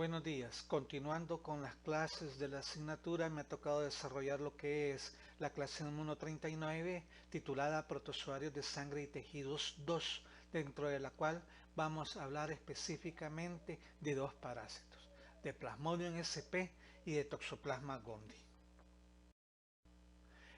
Buenos días. Continuando con las clases de la asignatura, me ha tocado desarrollar lo que es la clase número 39, titulada Protozoarios de sangre y tejidos 2, dentro de la cual vamos a hablar específicamente de dos parásitos, de Plasmodium sp y de Toxoplasma gondii.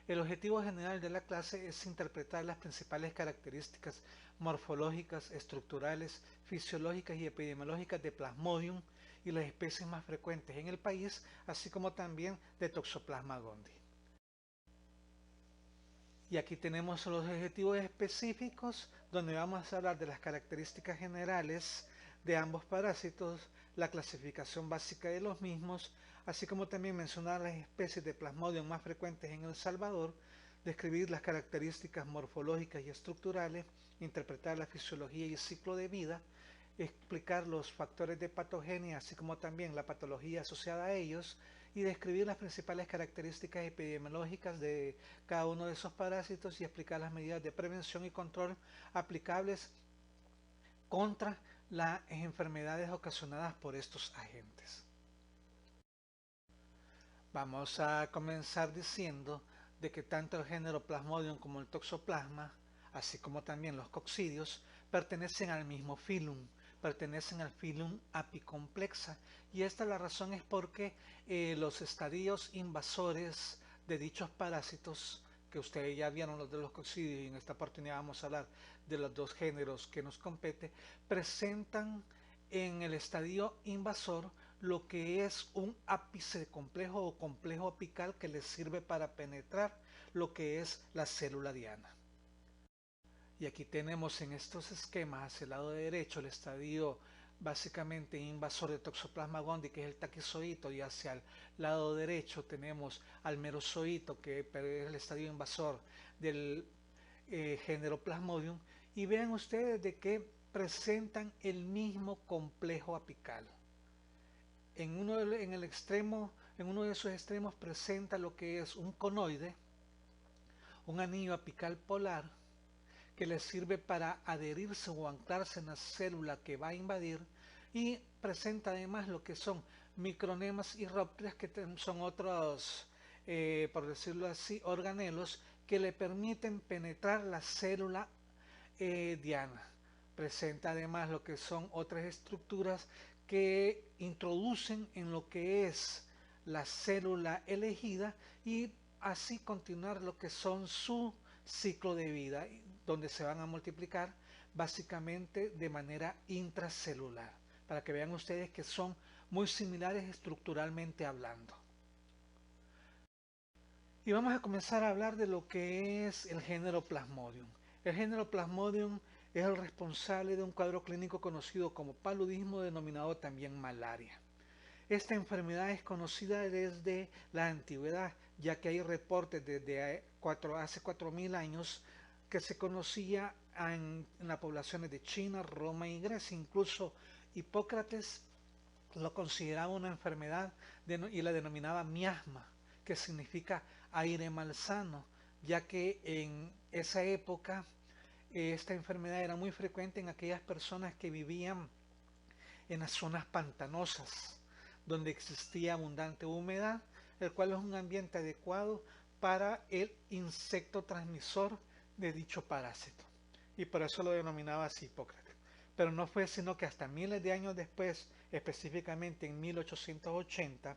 El objetivo general de la clase es interpretar las principales características morfológicas, estructurales, fisiológicas y epidemiológicas de Plasmodium y las especies más frecuentes en el país, así como también de Toxoplasma gondii. Y aquí tenemos los objetivos específicos, donde vamos a hablar de las características generales de ambos parásitos, la clasificación básica de los mismos, así como también mencionar las especies de Plasmodium más frecuentes en El Salvador, describir las características morfológicas y estructurales, interpretar la fisiología y el ciclo de vida, explicar los factores de patogenia, así como también la patología asociada a ellos, y describir las principales características epidemiológicas de cada uno de esos parásitos y explicar las medidas de prevención y control aplicables contra las enfermedades ocasionadas por estos agentes. Vamos a comenzar diciendo de que tanto el género Plasmodium como el Toxoplasma, así como también los coccidios, pertenecen al mismo filum, pertenecen al filum Apicomplexa, y esta la razón es porque los estadios invasores de dichos parásitos, que ustedes ya vieron los de los coccidios, y en esta oportunidad vamos a hablar de los dos géneros que nos compete, presentan en el estadio invasor lo que es un ápice complejo o complejo apical que les sirve para penetrar lo que es la célula diana. Y aquí tenemos en estos esquemas hacia el lado derecho el estadio básicamente invasor de Toxoplasma gondii, que es el taquizoito, y hacia el lado derecho tenemos al merozoito, que es el estadio invasor del género Plasmodium, y vean ustedes de que presentan el mismo complejo apical. En uno de esos extremos presenta lo que es un conoide, un anillo apical polar, que le sirve para adherirse o anclarse en la célula que va a invadir, y presenta además lo que son micronemas y rópteres, que son otros, por decirlo así, organelos que le permiten penetrar la célula diana. Presenta además lo que son otras estructuras que introducen en lo que es la célula elegida, y así continuar lo que son su ciclo de vida, donde se van a multiplicar básicamente de manera intracelular, para que vean ustedes que son muy similares estructuralmente hablando. Y vamos a comenzar a hablar de lo que es el género Plasmodium. El género Plasmodium es el responsable de un cuadro clínico conocido como paludismo, denominado también malaria. Esta enfermedad es conocida desde la antigüedad, ya que hay reportes desde hace 4000 años que se conocía en las poblaciones de China, Roma y Grecia. Incluso Hipócrates lo consideraba una enfermedad y la denominaba miasma, que significa aire malsano, ya que en esa época esta enfermedad era muy frecuente en aquellas personas que vivían en las zonas pantanosas, donde existía abundante humedad, el cual es un ambiente adecuado para el insecto transmisor de dicho parásito. Y por eso lo denominaba así Hipócrates. Pero no fue sino que hasta miles de años después, específicamente en 1880,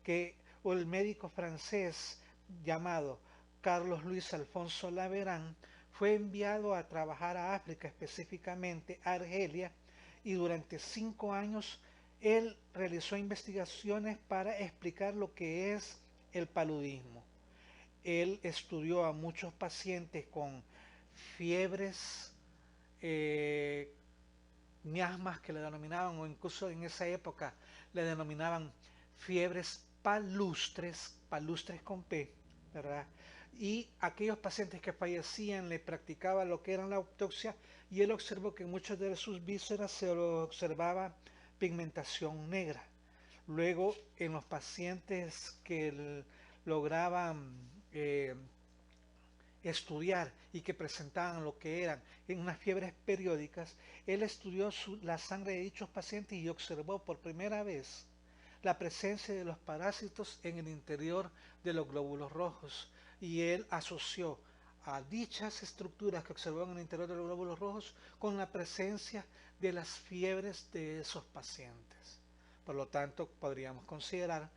que el médico francés llamado Carlos Luis Alfonso Laveran fue enviado a trabajar a África, específicamente a Argelia, y durante 5 años él realizó investigaciones para explicar lo que es el paludismo. Él estudió a muchos pacientes con fiebres, eh, miasmas que le denominaban, o incluso en esa época le denominaban fiebres palustres, palustres con P, ¿verdad? Y aquellos pacientes que fallecían le practicaba lo que era la autopsia, y él observó que en muchas de sus vísceras se observaba pigmentación negra. Luego, en los pacientes que lograban estudiar y que presentaban lo que eran en unas fiebres periódicas, él estudió la sangre de dichos pacientes y observó por primera vez la presencia de los parásitos en el interior de los glóbulos rojos, y él asoció a dichas estructuras que observó en el interior de los glóbulos rojos con la presencia de las fiebres de esos pacientes. Por lo tanto, podríamos considerar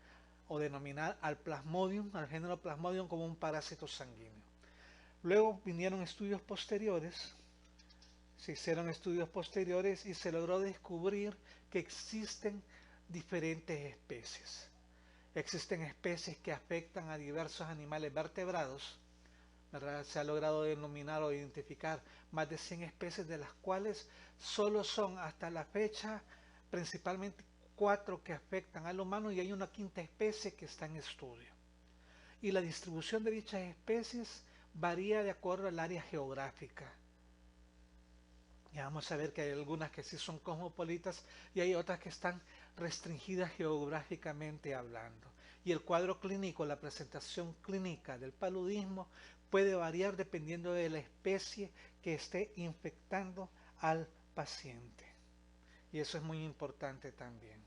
o denominar al Plasmodium, al género Plasmodium, como un parásito sanguíneo. Luego vinieron estudios posteriores, se hicieron estudios posteriores y se logró descubrir que existen diferentes especies. Existen especies que afectan a diversos animales vertebrados, ¿verdad? Se ha logrado denominar o identificar más de 100 especies, de las cuales solo son hasta la fecha principalmente 4 que afectan al humano, y hay una quinta especie que está en estudio. Y la distribución de dichas especies varía de acuerdo al área geográfica. Ya vamos a ver que hay algunas que sí son cosmopolitas y hay otras que están restringidas geográficamente hablando. Y el cuadro clínico, la presentación clínica del paludismo puede variar dependiendo de la especie que esté infectando al paciente. Y eso es muy importante también.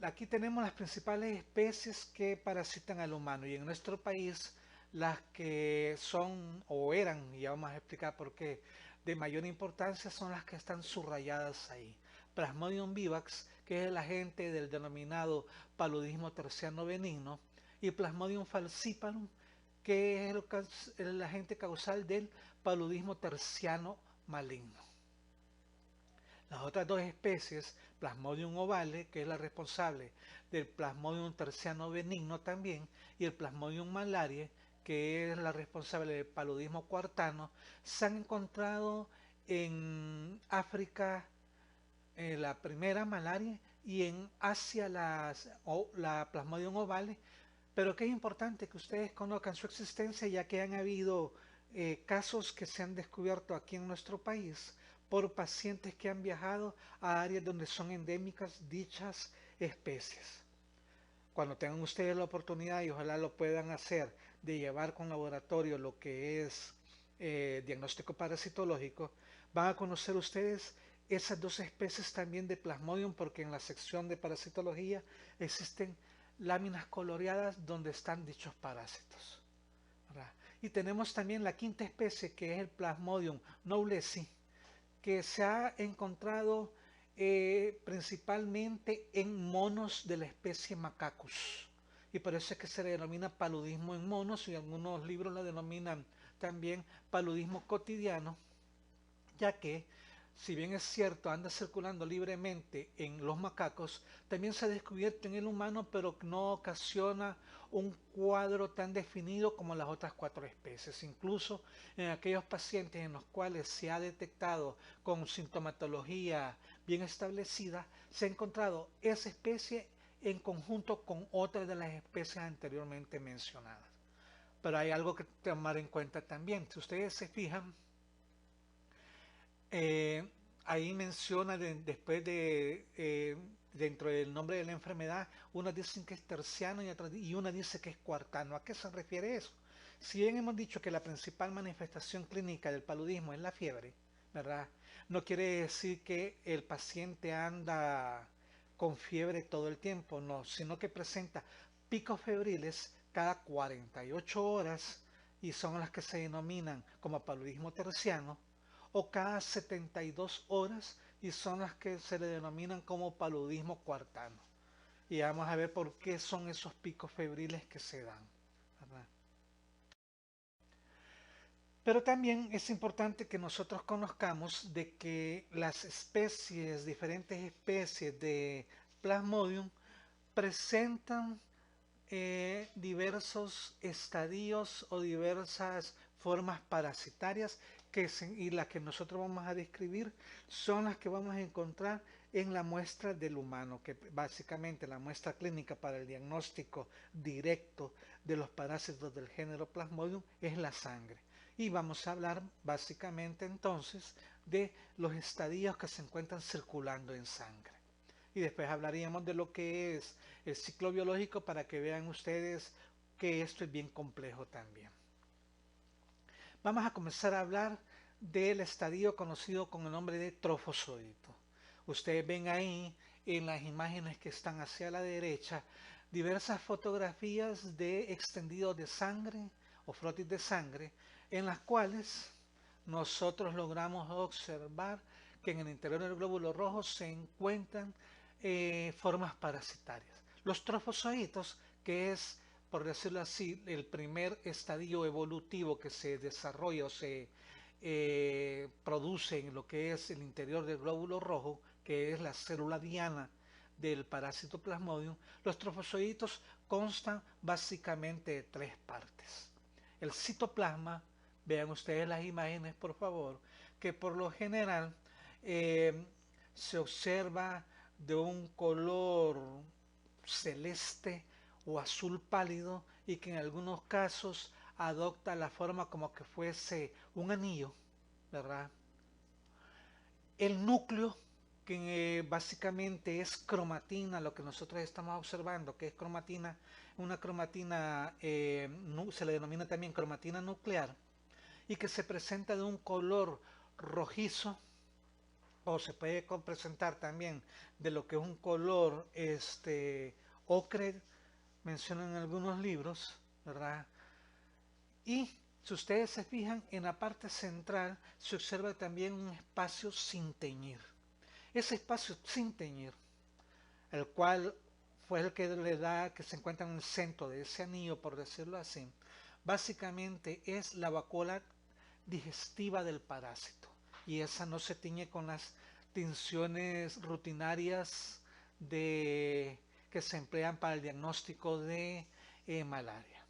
Aquí tenemos las principales especies que parasitan al humano, y en nuestro país las que son o eran, y ya vamos a explicar por qué, de mayor importancia son las que están subrayadas ahí. Plasmodium vivax, que es el agente del denominado paludismo terciano benigno, y Plasmodium falciparum, que es el agente causal del paludismo terciano maligno. Las otras dos especies, Plasmodium ovale, que es la responsable del Plasmodium terciano benigno también, y el Plasmodium malariae, que es la responsable del paludismo cuartano, se han encontrado en África la primera malaria, y en Asia la Plasmodium ovale, pero que es importante que ustedes conozcan su existencia, ya que han habido casos que se han descubierto aquí en nuestro país por pacientes que han viajado a áreas donde son endémicas dichas especies. Cuando tengan ustedes la oportunidad, y ojalá lo puedan hacer, de llevar con laboratorio lo que es diagnóstico parasitológico, van a conocer ustedes esas dos especies también de Plasmodium, porque en la sección de parasitología existen láminas coloreadas donde están dichos parásitos, ¿verdad? Y tenemos también la quinta especie, que es el Plasmodium knowlesi, que se ha encontrado principalmente en monos de la especie Macacus. Y por eso es que se le denomina paludismo en monos, y algunos libros la denominan también paludismo cotidiano, ya que, si bien es cierto, anda circulando libremente en los macacos, también se ha descubierto en el humano, pero no ocasiona un cuadro tan definido como las otras 4 especies. Incluso en aquellos pacientes en los cuales se ha detectado con sintomatología bien establecida, se ha encontrado esa especie en conjunto con otras de las especies anteriormente mencionadas. Pero hay algo que tomar en cuenta también. Si ustedes se fijan, eh, ahí menciona después dentro del nombre de la enfermedad, unas dicen que es terciano y una dice que es cuartano. ¿A qué se refiere eso? Si bien hemos dicho que la principal manifestación clínica del paludismo es la fiebre, ¿verdad? No quiere decir que el paciente anda con fiebre todo el tiempo, no, sino que presenta picos febriles cada 48 horas, y son las que se denominan como paludismo terciano, o cada 72 horas, y son las que se le denominan como paludismo cuartano. Y vamos a ver por qué son esos picos febriles que se dan, ¿verdad? Pero también es importante que nosotros conozcamos de que las especies, diferentes especies de Plasmodium, presentan diversos estadios o diversas formas parasitarias, y las que nosotros vamos a describir son las que vamos a encontrar en la muestra del humano, que básicamente la muestra clínica para el diagnóstico directo de los parásitos del género Plasmodium es la sangre. Y vamos a hablar básicamente entonces de los estadios que se encuentran circulando en sangre. Y después hablaríamos de lo que es el ciclo biológico, para que vean ustedes que esto es bien complejo también. Vamos a comenzar a hablar del estadio conocido con el nombre de trofozoito. Ustedes ven ahí en las imágenes que están hacia la derecha diversas fotografías de extendidos de sangre o frotis de sangre en las cuales nosotros logramos observar que en el interior del glóbulo rojo se encuentran formas parasitarias. Los trofozoitos, que es, por decirlo así, el primer estadio evolutivo que se desarrolla o se produce en lo que es el interior del glóbulo rojo, que es la célula diana del parásito Plasmodium, los trofozoitos constan básicamente de tres partes. El citoplasma, vean ustedes las imágenes por favor, que por lo general se observa de un color celeste o azul pálido y que en algunos casos adopta la forma como que fuese un anillo, ¿verdad? El núcleo, que básicamente es cromatina, lo que nosotros estamos observando, que es cromatina, una cromatina, se le denomina también cromatina nuclear, y que se presenta de un color rojizo, o se puede presentar también de lo que es un color ocre, mencionan en algunos libros, ¿verdad? Y si ustedes se fijan, en la parte central se observa también un espacio sin teñir. Ese espacio sin teñir, el cual fue el que le da, que se encuentra en el centro de ese anillo, por decirlo así, básicamente es la vacuola digestiva del parásito. Y esa no se tiñe con las tinciones rutinarias que se emplean para el diagnóstico de malaria.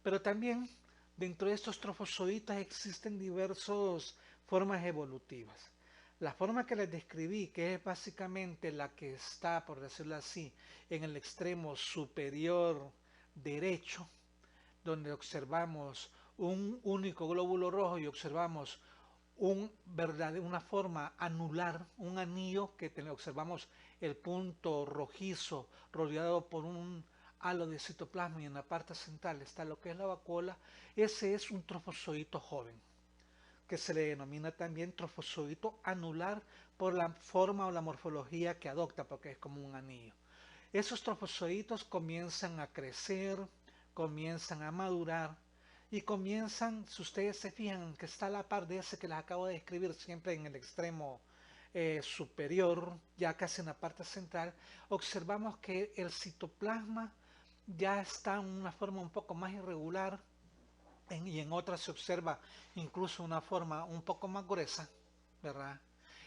Pero también dentro de estos trofozoitas existen diversas formas evolutivas. La forma que les describí, que es básicamente la que está, por decirlo así, en el extremo superior derecho, donde observamos un único glóbulo rojo y observamos una forma anular, un anillo que observamos el punto rojizo rodeado por un halo de citoplasma y en la parte central está lo que es la vacuola. Ese es un trofozoito joven, que se le denomina también trofozoito anular por la forma o la morfología que adopta, porque es como un anillo. Esos trofozoitos comienzan a crecer, comienzan a madurar y comienzan, si ustedes se fijan, que está a la par de ese que les acabo de describir, siempre en el extremo superior, ya casi en la parte central, observamos que el citoplasma ya está en una forma un poco más irregular, y en otras se observa incluso una forma un poco más gruesa, ¿verdad?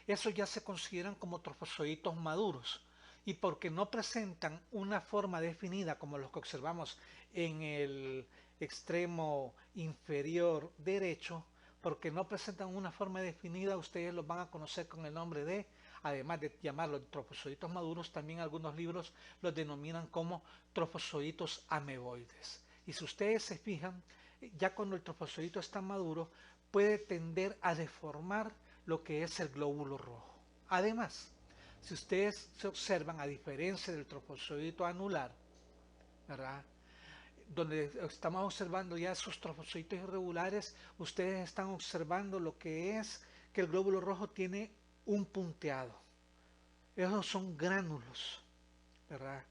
Esos ya se consideran como trofozoitos maduros y porque no presentan una forma definida como los que observamos en el extremo inferior derecho, porque no presentan una forma definida, ustedes los van a conocer con el nombre de, además de llamarlos trofozoitos maduros, también algunos libros los denominan como trofozoitos ameboides. Y si ustedes se fijan, ya cuando el trofozoito está maduro, puede tender a deformar lo que es el glóbulo rojo. Además, si ustedes se observan, a diferencia del trofozoito anular, ¿verdad?, donde estamos observando ya esos trofozoitos irregulares, ustedes están observando lo que es que el glóbulo rojo tiene un punteado. Esos son gránulos, ¿verdad?,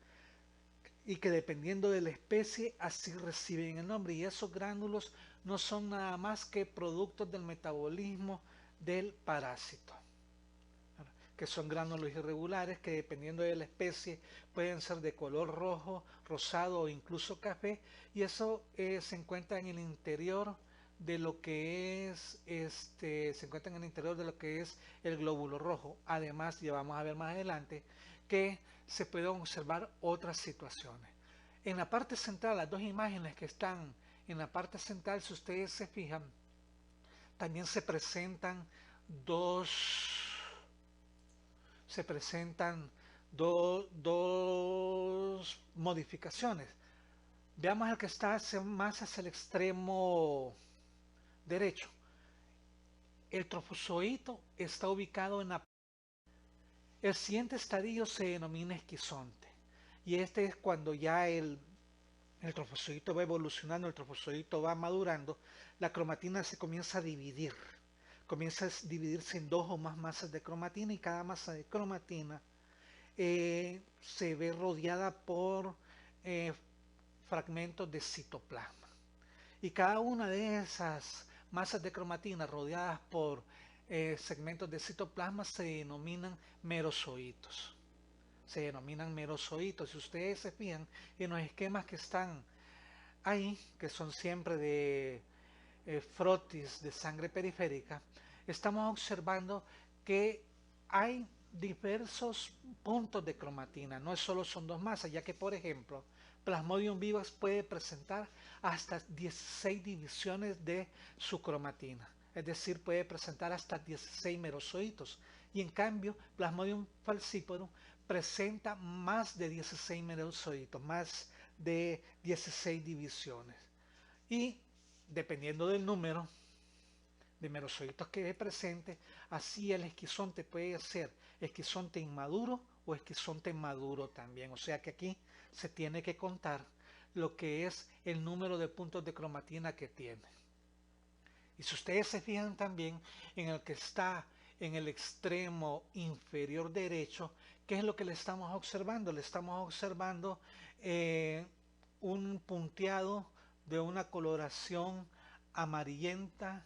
y que dependiendo de la especie así reciben el nombre, y esos gránulos no son nada más que productos del metabolismo del parásito, que son gránulos irregulares que dependiendo de la especie pueden ser de color rojo, rosado o incluso café, y eso se encuentra en el interior de lo que es se encuentra en el interior de lo que es el glóbulo rojo. Además, ya vamos a ver más adelante que se pueden observar otras situaciones. En la parte central, las dos imágenes que están en la parte central, si ustedes se fijan, también se presentan dos modificaciones. Veamos el que está más hacia el extremo derecho. El trofozoito está ubicado en la... El siguiente estadio se denomina esquizonte. Y este es cuando ya el el trofozoito va evolucionando, el trofozoito va madurando, la cromatina se comienza a dividir. Comienza a dividirse en dos o más masas de cromatina y cada masa de cromatina se ve rodeada por eh, fragmentos de citoplasma. Y cada una de esas masas de cromatina rodeadas por segmentos de citoplasma se denominan merozoitos. Se denominan merozoitos. Si ustedes se fijan en los esquemas que están ahí, que son siempre de frotis de sangre periférica, estamos observando que hay diversos puntos de cromatina, no solo son dos masas, ya que por ejemplo, Plasmodium vivax puede presentar hasta 16 divisiones de su cromatina, es decir, puede presentar hasta 16 merozoitos, y en cambio Plasmodium falciparum presenta más de 16 merozoitos, más de 16 divisiones. Y dependiendo del número de merozoitos que es presente, así el esquizonte puede ser esquizonte inmaduro o esquizonte maduro también. O sea que aquí se tiene que contar lo que es el número de puntos de cromatina que tiene. Y si ustedes se fijan también en el que está en el extremo inferior derecho, ¿qué es lo que le estamos observando? Le estamos observando un punteado de una coloración amarillenta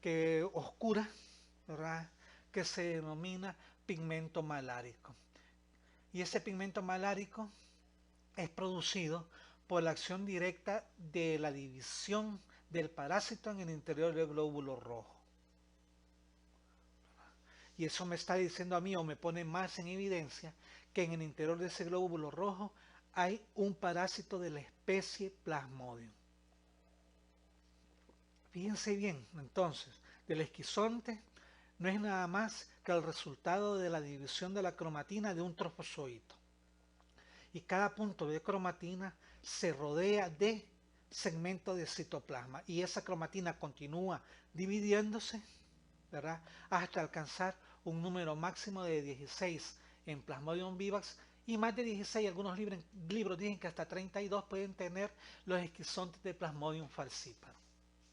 que oscura, ¿verdad? Que se denomina pigmento malárico. Y ese pigmento malárico es producido por la acción directa de la división del parásito en el interior del glóbulo rojo. Y eso me está diciendo a mí, o me pone más en evidencia, que en el interior de ese glóbulo rojo hay un parásito de la especie Plasmodium. Fíjense bien, entonces, del esquizonte no es nada más que el resultado de la división de la cromatina de un trofozoito. Y cada punto de cromatina se rodea de segmentos de citoplasma. Y esa cromatina continúa dividiéndose, ¿verdad?, hasta alcanzar un número máximo de 16 en Plasmodium vivax y más de 16, algunos libros dicen que hasta 32 pueden tener los esquizontes de Plasmodium falciparum,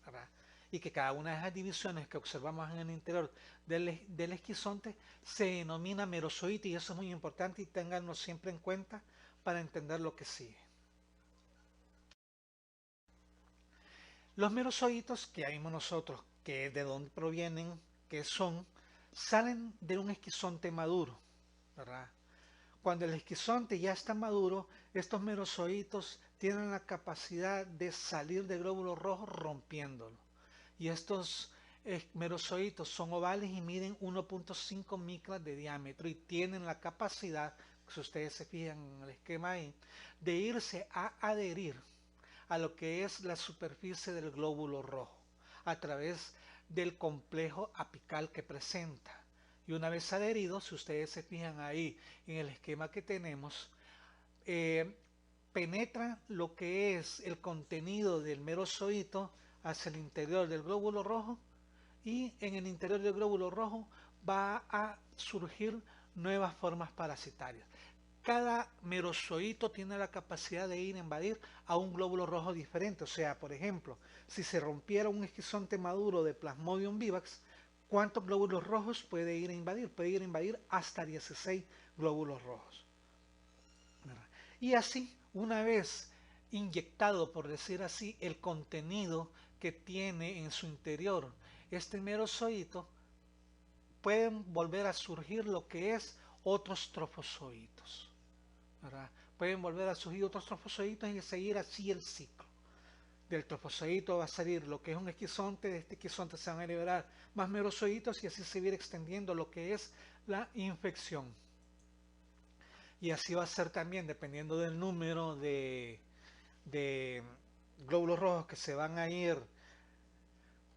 ¿verdad? Y que cada una de esas divisiones que observamos en el interior del esquizonte se denomina merozoite, y eso es muy importante y ténganlo siempre en cuenta para entender lo que sigue. Los merozoitos que vimos nosotros, que de dónde provienen, que son, salen de un esquizonte maduro, ¿verdad? Cuando el esquizonte ya está maduro, estos merozoitos tienen la capacidad de salir del glóbulo rojo rompiéndolo. Y estos merozoitos son ovales y miden 1.5 micras de diámetro y tienen la capacidad, si ustedes se fijan en el esquema ahí, de irse a adherir a lo que es la superficie del glóbulo rojo a través del complejo apical que presenta. Y una vez adherido, si ustedes se fijan ahí en el esquema que tenemos, penetra lo que es el contenido del merozoito hacia el interior del glóbulo rojo, y en el interior del glóbulo rojo va a surgir nuevas formas parasitarias. Cada merozoito tiene la capacidad de ir a invadir a un glóbulo rojo diferente. O sea, por ejemplo, si se rompiera un esquizonte maduro de Plasmodium vivax, ¿cuántos glóbulos rojos puede ir a invadir? Puede ir a invadir hasta 16 glóbulos rojos. Y así, una vez inyectado, por decir así, el contenido que tiene en su interior este merozoito, pueden volver a surgir lo que es otros trofozoitos, ¿verdad? Pueden volver a surgir otros trofozoitos y seguir así el ciclo. Del trofozoito va a salir lo que es un esquizonte, de este esquizonte se van a liberar más merozoitos y así se va a ir extendiendo lo que es la infección. Y así va a ser también dependiendo del número de glóbulos rojos que se van a ir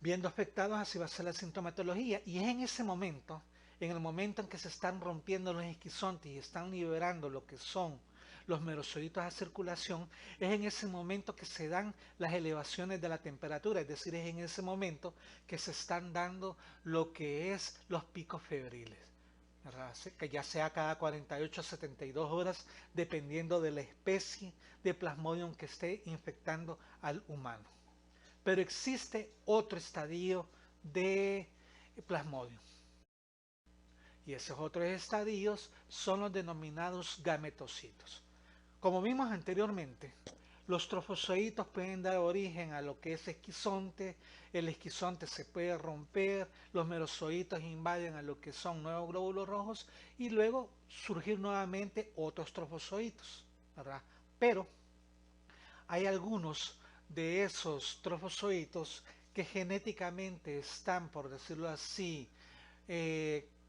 viendo afectados, así va a ser la sintomatología. Y es en ese momento, en el momento en que se están rompiendo los esquizontes y están liberando lo que son los merozoitos a circulación, es en ese momento que se dan las elevaciones de la temperatura, es decir, es en ese momento que se están dando lo que es los picos febriles. ¿verdad? Que ya sea cada 48 a 72 horas, dependiendo de la especie de Plasmodium que esté infectando al humano. Pero existe otro estadio de Plasmodium. Y esos otros estadios son los denominados gametocitos. Como vimos anteriormente, los trofozoitos pueden dar origen a lo que es esquizonte, el esquizonte se puede romper, los merozoitos invaden a lo que son nuevos glóbulos rojos y luego surgir nuevamente otros trofozoitos, ¿verdad? Pero hay algunos de esos trofozoitos que genéticamente están, por decirlo así,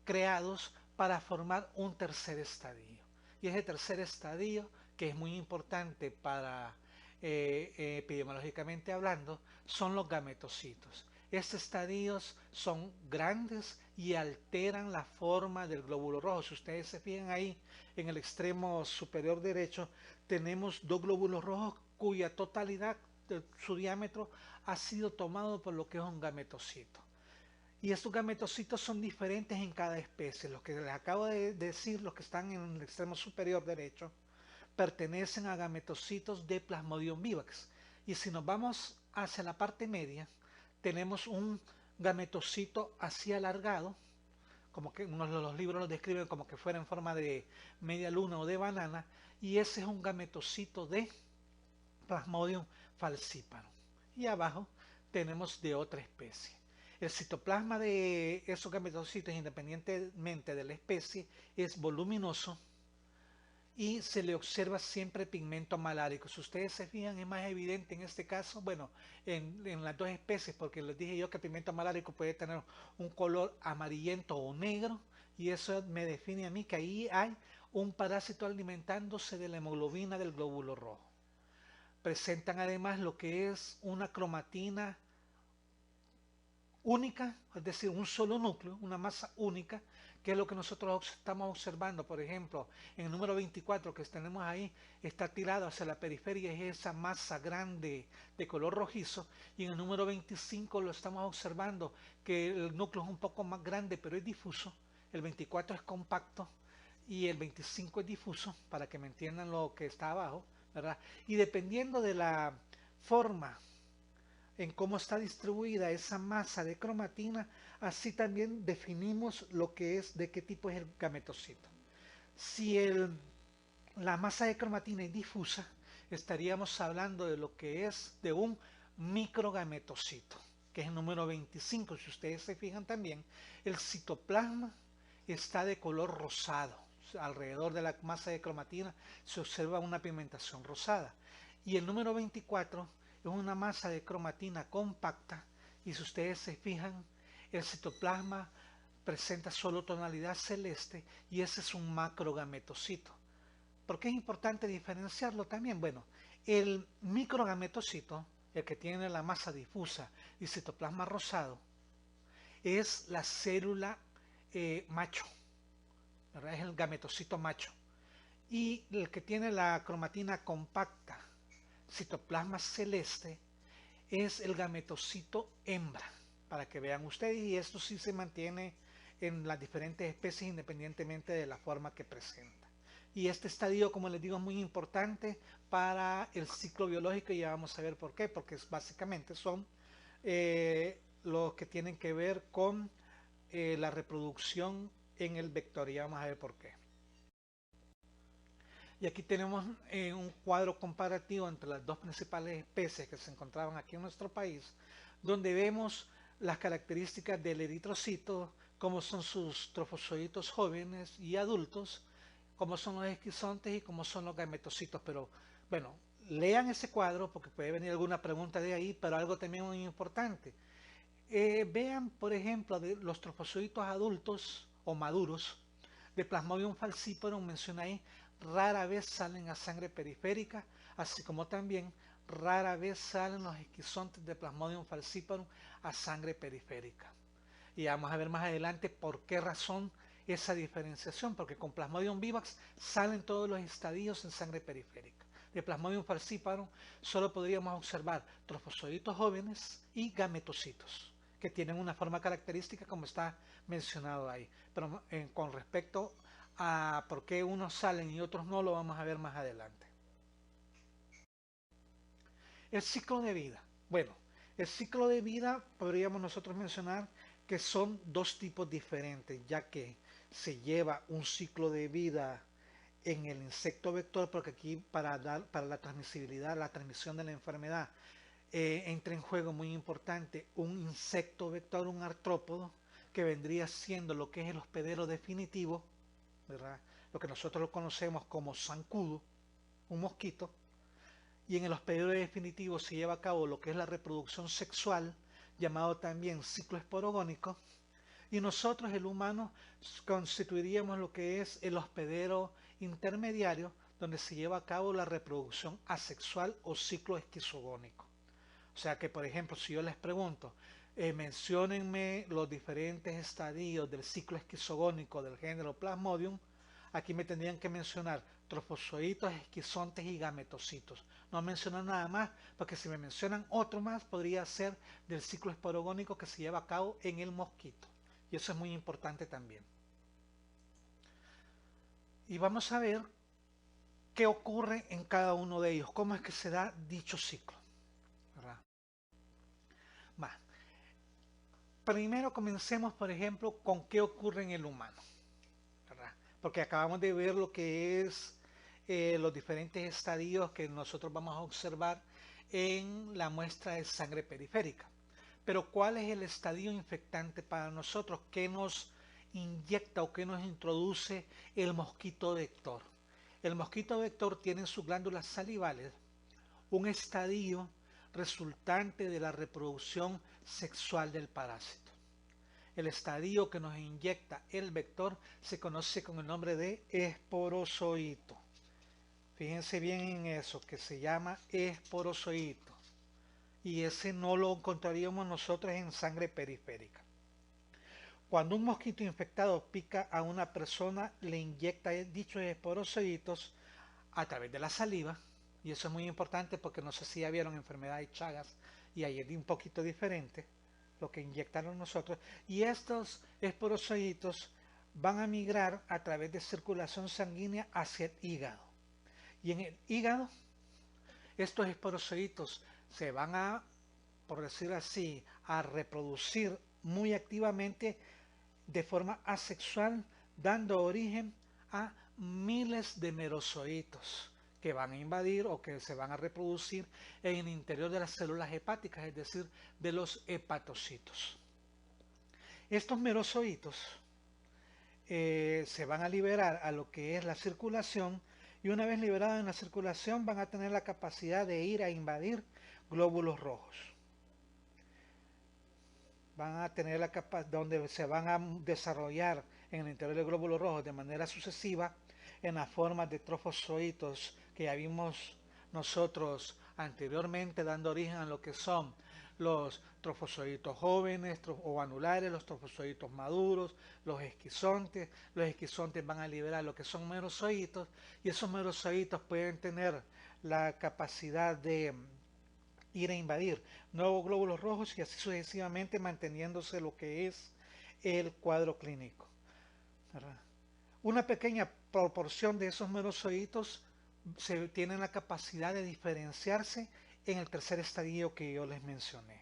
creados para formar un tercer estadio. Y ese tercer estadio, que es muy importante para epidemiológicamente hablando, son los gametocitos. Estos estadios son grandes y alteran la forma del glóbulo rojo. Si ustedes se fijan ahí, en el extremo superior derecho, tenemos dos glóbulos rojos cuya totalidad de su diámetro ha sido tomado por lo que es un gametocito. Y estos gametocitos son diferentes en cada especie. Los que les acabo de decir, los que están en el extremo superior derecho, pertenecen a gametocitos de Plasmodium vivax. Y si nos vamos hacia la parte media, tenemos un gametocito así alargado, como que uno de los libros lo describen como que fuera en forma de media luna o de banana, y ese es un gametocito de Plasmodium falciparum. Y abajo tenemos de otra especie. El citoplasma de esos gametocitos, independientemente de la especie, es voluminoso y se le observa siempre pigmento malárico. Si ustedes se fijan, es más evidente en este caso, bueno, en las dos especies, porque les dije yo que el pigmento malárico puede tener un color amarillento o negro, y eso me define a mí que ahí hay un parásito alimentándose de la hemoglobina del glóbulo rojo. Presentan además lo que es una cromatina única, es decir, un solo núcleo, una masa única, que es lo que nosotros estamos observando. Por ejemplo, en el número 24 que tenemos ahí, está tirado hacia la periferia, es esa masa grande de color rojizo, y en el número 25 lo estamos observando, que el núcleo es un poco más grande, pero es difuso. El 24 es compacto y el 25 es difuso, para que me entiendan lo que está abajo, ¿verdad? Y dependiendo de la forma en cómo está distribuida esa masa de cromatina, así también definimos lo que es, de qué tipo es el gametocito. Si la masa de cromatina es difusa, estaríamos hablando de lo que es de un microgametocito, que es el número 25. Si ustedes se fijan también, el citoplasma está de color rosado. Alrededor de la masa de cromatina se observa una pigmentación rosada. Y el número 24 es una masa de cromatina compacta, y si ustedes se fijan, el citoplasma presenta solo tonalidad celeste, y ese es un macrogametocito. ¿Por qué es importante diferenciarlo también? Bueno, el microgametocito, el que tiene la masa difusa y citoplasma rosado, es la célula macho, ¿verdad? Es el gametocito macho. Y el que tiene la cromatina compacta, citoplasma celeste, es el gametocito hembra, para que vean ustedes, y esto sí se mantiene en las diferentes especies independientemente de la forma que presenta. Y este estadio, como les digo, es muy importante para el ciclo biológico, y ya vamos a ver por qué, porque básicamente son los que tienen que ver con la reproducción en el vector, y ya vamos a ver por qué. Y aquí tenemos un cuadro comparativo entre las dos principales especies que se encontraban aquí en nuestro país, donde vemos las características del eritrocito, cómo son sus trofozoitos jóvenes y adultos, cómo son los esquizontes y cómo son los gametocitos. Pero bueno, lean ese cuadro porque puede venir alguna pregunta de ahí, pero algo también muy importante. Vean, por ejemplo, de los trofozoitos adultos o maduros de Plasmodium falciparum, menciona ahí, rara vez salen a sangre periférica, así como también rara vez salen los esquizontes de Plasmodium falciparum a sangre periférica. Y vamos a ver más adelante por qué razón esa diferenciación, porque con Plasmodium vivax salen todos los estadios en sangre periférica. De Plasmodium falciparum solo podríamos observar trofozoitos jóvenes y gametocitos, que tienen una forma característica como está mencionado ahí. Pero con respecto a por qué unos salen y otros no, lo vamos a ver más adelante. El ciclo de vida. Bueno, el ciclo de vida podríamos nosotros mencionar que son dos tipos diferentes, ya que se lleva un ciclo de vida en el insecto vector, porque aquí para la transmisibilidad, la transmisión de la enfermedad, entra en juego muy importante un insecto vector, un artrópodo, que vendría siendo lo que es el hospedero definitivo, ¿verdad? Lo que nosotros lo conocemos como zancudo, un mosquito, y en el hospedero definitivo se lleva a cabo lo que es la reproducción sexual, llamado también ciclo esporogónico, y nosotros, el humano, constituiríamos lo que es el hospedero intermediario, donde se lleva a cabo la reproducción asexual o ciclo esquizogónico. O sea que, por ejemplo, si yo les pregunto, menciónenme los diferentes estadios del ciclo esquizogónico del género Plasmodium, aquí me tendrían que mencionar trofozoitos, esquizontes y gametocitos. No mencionan nada más, porque si me mencionan otro más, podría ser del ciclo esporogónico que se lleva a cabo en el mosquito. Y eso es muy importante también. Y vamos a ver qué ocurre en cada uno de ellos, cómo es que se da dicho ciclo, ¿verdad? Va. Primero comencemos, por ejemplo, con qué ocurre en el humano, ¿verdad? Porque acabamos de ver lo que es los diferentes estadios que nosotros vamos a observar en la muestra de sangre periférica. Pero ¿cuál es el estadio infectante para nosotros? ¿Qué nos inyecta o qué nos introduce el mosquito vector? El mosquito vector tiene en sus glándulas salivales un estadio resultante de la reproducción sexual del parásito. El estadio que nos inyecta el vector se conoce con el nombre de esporozoito. Fíjense bien en eso, que se llama esporozoito. Y ese no lo encontraríamos nosotros en sangre periférica. Cuando un mosquito infectado pica a una persona, le inyecta dichos esporozoitos a través de la saliva, y eso es muy importante porque no sé si ya vieron enfermedad de Chagas, y ahí es un poquito diferente lo que inyectaron nosotros, y estos esporozoitos van a migrar a través de circulación sanguínea hacia el hígado. Y en el hígado, estos esporozoitos se van a, por decir así, a reproducir muy activamente de forma asexual, dando origen a miles de merozoitos que van a invadir o que se van a reproducir en el interior de las células hepáticas, es decir, de los hepatocitos. Estos merozoitos se van a liberar a lo que es la circulación, y una vez liberados en la circulación van a tener la capacidad de ir a invadir glóbulos rojos. Van a tener la capacidad, donde se van a desarrollar en el interior del glóbulo rojo de manera sucesiva en la forma de trofozoitos que ya vimos nosotros anteriormente, dando origen a lo que son los trofozoitos jóvenes o anulares, los trofozoitos maduros, los esquizontes. Los esquizontes van a liberar lo que son merozoitos, y esos merozoitos pueden tener la capacidad de ir a invadir nuevos glóbulos rojos y así sucesivamente, manteniéndose lo que es el cuadro clínico, ¿verdad? Una pequeña proporción de esos merozoitos tienen la capacidad de diferenciarse en el tercer estadio que yo les mencioné,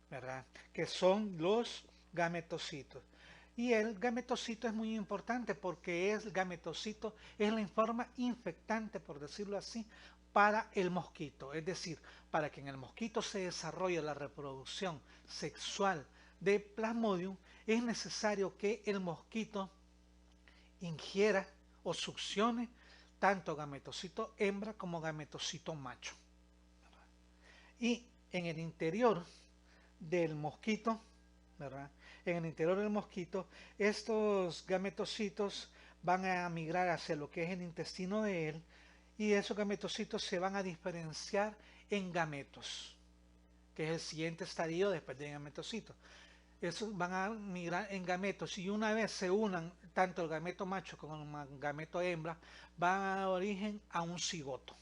¿verdad? Que son los gametocitos. Y el gametocito es muy importante porque el gametocito es la forma infectante, por decirlo así, para el mosquito. Es decir, para que en el mosquito se desarrolle la reproducción sexual de Plasmodium, es necesario que el mosquito ingiera o succione tanto gametocito hembra como gametocito macho. Y en el interior del mosquito, ¿verdad? En el interior del mosquito, estos gametocitos van a migrar hacia lo que es el intestino de él, y esos gametocitos se van a diferenciar en gametos, que es el siguiente estadio después de gametocitos. Esos van a migrar en gametos, y una vez se unan tanto el gameto macho como el gameto hembra, van a dar origen a un cigoto.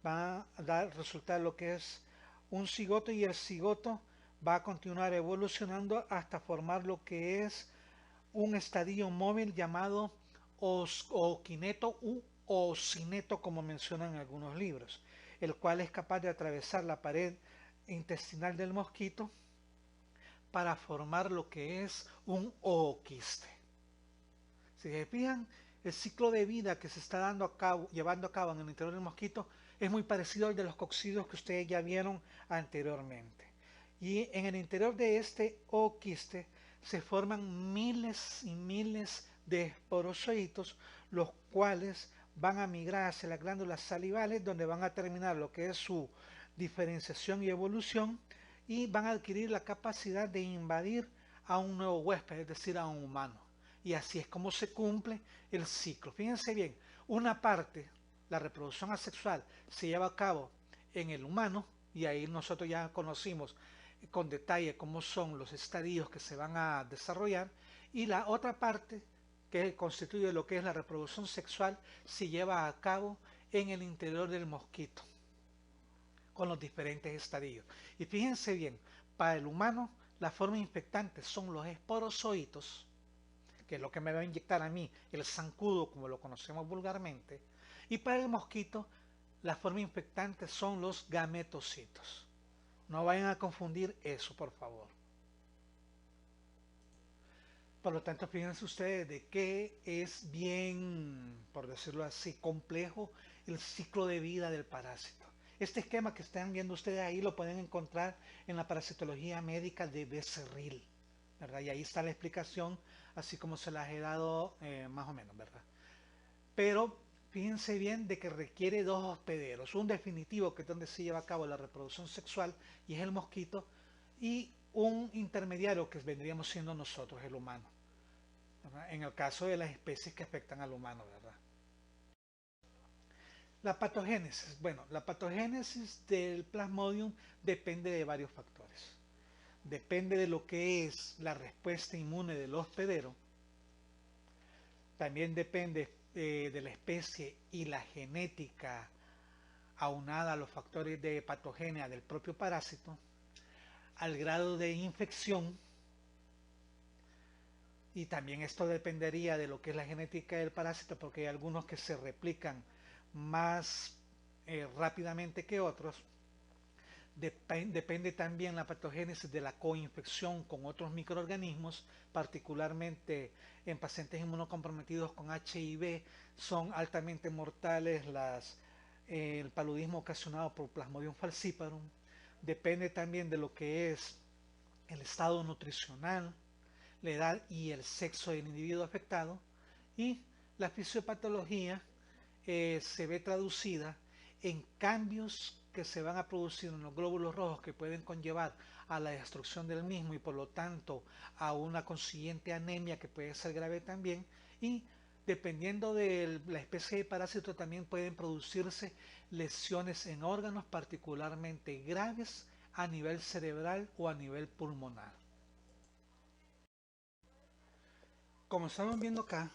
Van a dar resultado lo que es un cigoto, y el cigoto va a continuar evolucionando hasta formar lo que es un estadio móvil llamado oquineto u ocineto, como mencionan algunos libros, el cual es capaz de atravesar la pared intestinal del mosquito para formar lo que es un ooquiste. Si se fijan, el ciclo de vida que se está llevando a cabo en el interior del mosquito es muy parecido al de los coccidios que ustedes ya vieron anteriormente. Y en el interior de este ooquiste se forman miles y miles de esporozoitos, los cuales van a migrar hacia las glándulas salivales, donde van a terminar lo que es su diferenciación y evolución, y van a adquirir la capacidad de invadir a un nuevo huésped, es decir, a un humano. Y así es como se cumple el ciclo. Fíjense bien, una parte, la reproducción asexual, se lleva a cabo en el humano, y ahí nosotros ya conocimos con detalle cómo son los estadios que se van a desarrollar, y la otra parte, que constituye lo que es la reproducción sexual, se lleva a cabo en el interior del mosquito, con los diferentes estadios. Y fíjense bien, para el humano, la forma infectante son los esporozoitos, que es lo que me va a inyectar a mí, el zancudo, como lo conocemos vulgarmente, y para el mosquito, la forma infectante son los gametocitos. No vayan a confundir eso, por favor. Por lo tanto, fíjense ustedes de que es bien, por decirlo así, complejo el ciclo de vida del parásito. Este esquema que están viendo ustedes ahí lo pueden encontrar en la parasitología médica de Becerril, ¿verdad? Y ahí está la explicación, así como se las he dado más o menos, ¿verdad? Pero fíjense bien de que requiere dos hospederos, un definitivo, que es donde se lleva a cabo la reproducción sexual, y es el mosquito, y un intermediario, que vendríamos siendo nosotros, el humano, ¿verdad? En el caso de las especies que afectan al humano, ¿verdad? La patogénesis. Bueno, la patogénesis del Plasmodium depende de varios factores. Depende de lo que es la respuesta inmune del hospedero. También depende de la especie y la genética aunada a los factores de patogenia del propio parásito, al grado de infección, y también esto dependería de lo que es la genética del parásito, porque hay algunos que se replican más rápidamente que otros. Depende también la patogénesis de la coinfección con otros microorganismos, particularmente en pacientes inmunocomprometidos con HIV, son altamente mortales el paludismo ocasionado por Plasmodium falciparum. Depende también de lo que es el estado nutricional, la edad y el sexo del individuo afectado, y la fisiopatología se ve traducida en cambios que se van a producir en los glóbulos rojos, que pueden conllevar a la destrucción del mismo y por lo tanto a una consiguiente anemia, que puede ser grave también, y dependiendo de la especie de parásito también pueden producirse lesiones en órganos particularmente graves a nivel cerebral o a nivel pulmonar. Como estamos viendo acá,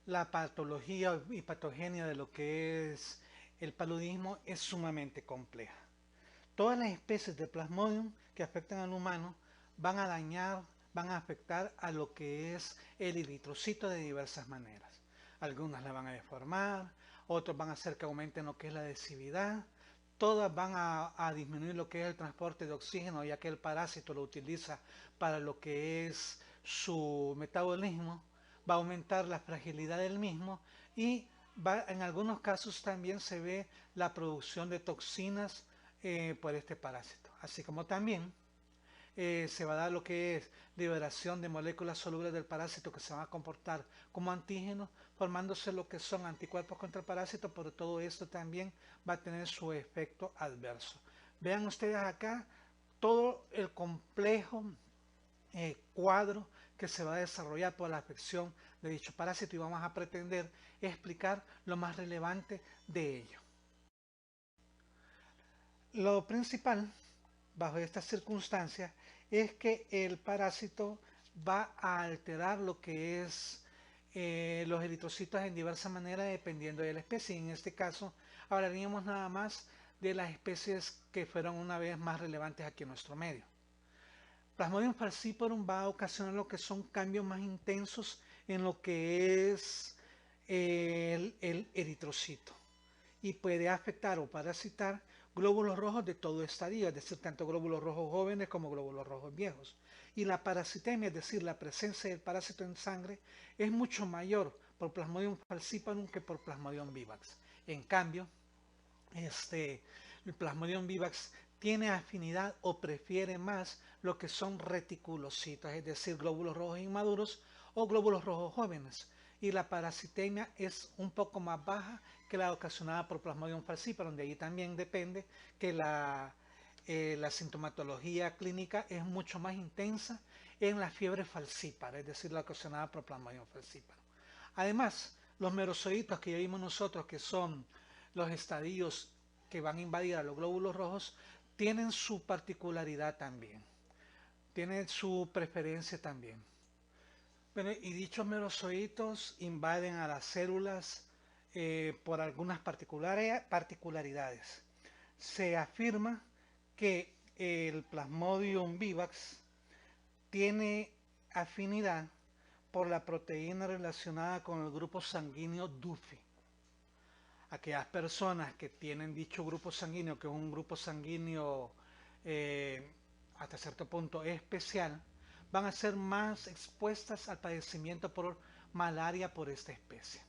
la patología y patogenia de lo que es el paludismo es sumamente compleja. Todas las especies de Plasmodium que afectan al humano van a dañar, van a afectar a lo que es el eritrocito de diversas maneras. Algunas la van a deformar, otros van a hacer que aumenten lo que es la adhesividad, todas van a disminuir lo que es el transporte de oxígeno, ya que el parásito lo utiliza para lo que es su metabolismo, va a aumentar la fragilidad del mismo, y en algunos casos también se ve la producción de toxinas por este parásito, así como también se va a dar lo que es liberación de moléculas solubles del parásito, que se van a comportar como antígenos, formándose lo que son anticuerpos contra el parásito, pero todo esto también va a tener su efecto adverso. Vean ustedes acá todo el complejo cuadro que se va a desarrollar por la afección de dicho parásito, y vamos a pretender explicar lo más relevante de ello. Lo principal bajo estas circunstancias es que el parásito va a alterar lo que es los eritrocitos en diversas maneras dependiendo de la especie. En este caso hablaríamos nada más de las especies que fueron una vez más relevantes aquí en nuestro medio. Plasmodium falciparum va a ocasionar lo que son cambios más intensos en lo que es el eritrocito y puede afectar o parasitar glóbulos rojos de todo estadio, es decir, tanto glóbulos rojos jóvenes como glóbulos rojos viejos. Y la parasitemia, es decir, la presencia del parásito en sangre, es mucho mayor por Plasmodium falciparum que por Plasmodium vivax. En cambio, el Plasmodium vivax tiene afinidad o prefiere más lo que son reticulocitos, es decir, glóbulos rojos inmaduros o glóbulos rojos jóvenes. Y la parasitemia es un poco más baja que la ocasionada por Plasmodium falciparum. De ahí también depende que la sintomatología clínica es mucho más intensa en la fiebre falcípara, es decir, la ocasionada por Plasmodium falciparum. Además, los merozoitos que ya vimos nosotros, que son los estadios que van a invadir a los glóbulos rojos, tienen su particularidad también, tienen su preferencia también. Bueno, y dichos merozoitos invaden a las células por algunas particularidades. Se afirma que el Plasmodium vivax tiene afinidad por la proteína relacionada con el grupo sanguíneo DUFI. Aquellas personas que tienen dicho grupo sanguíneo, que es un grupo sanguíneo hasta cierto punto especial, van a ser más expuestas al padecimiento por malaria por esta especie.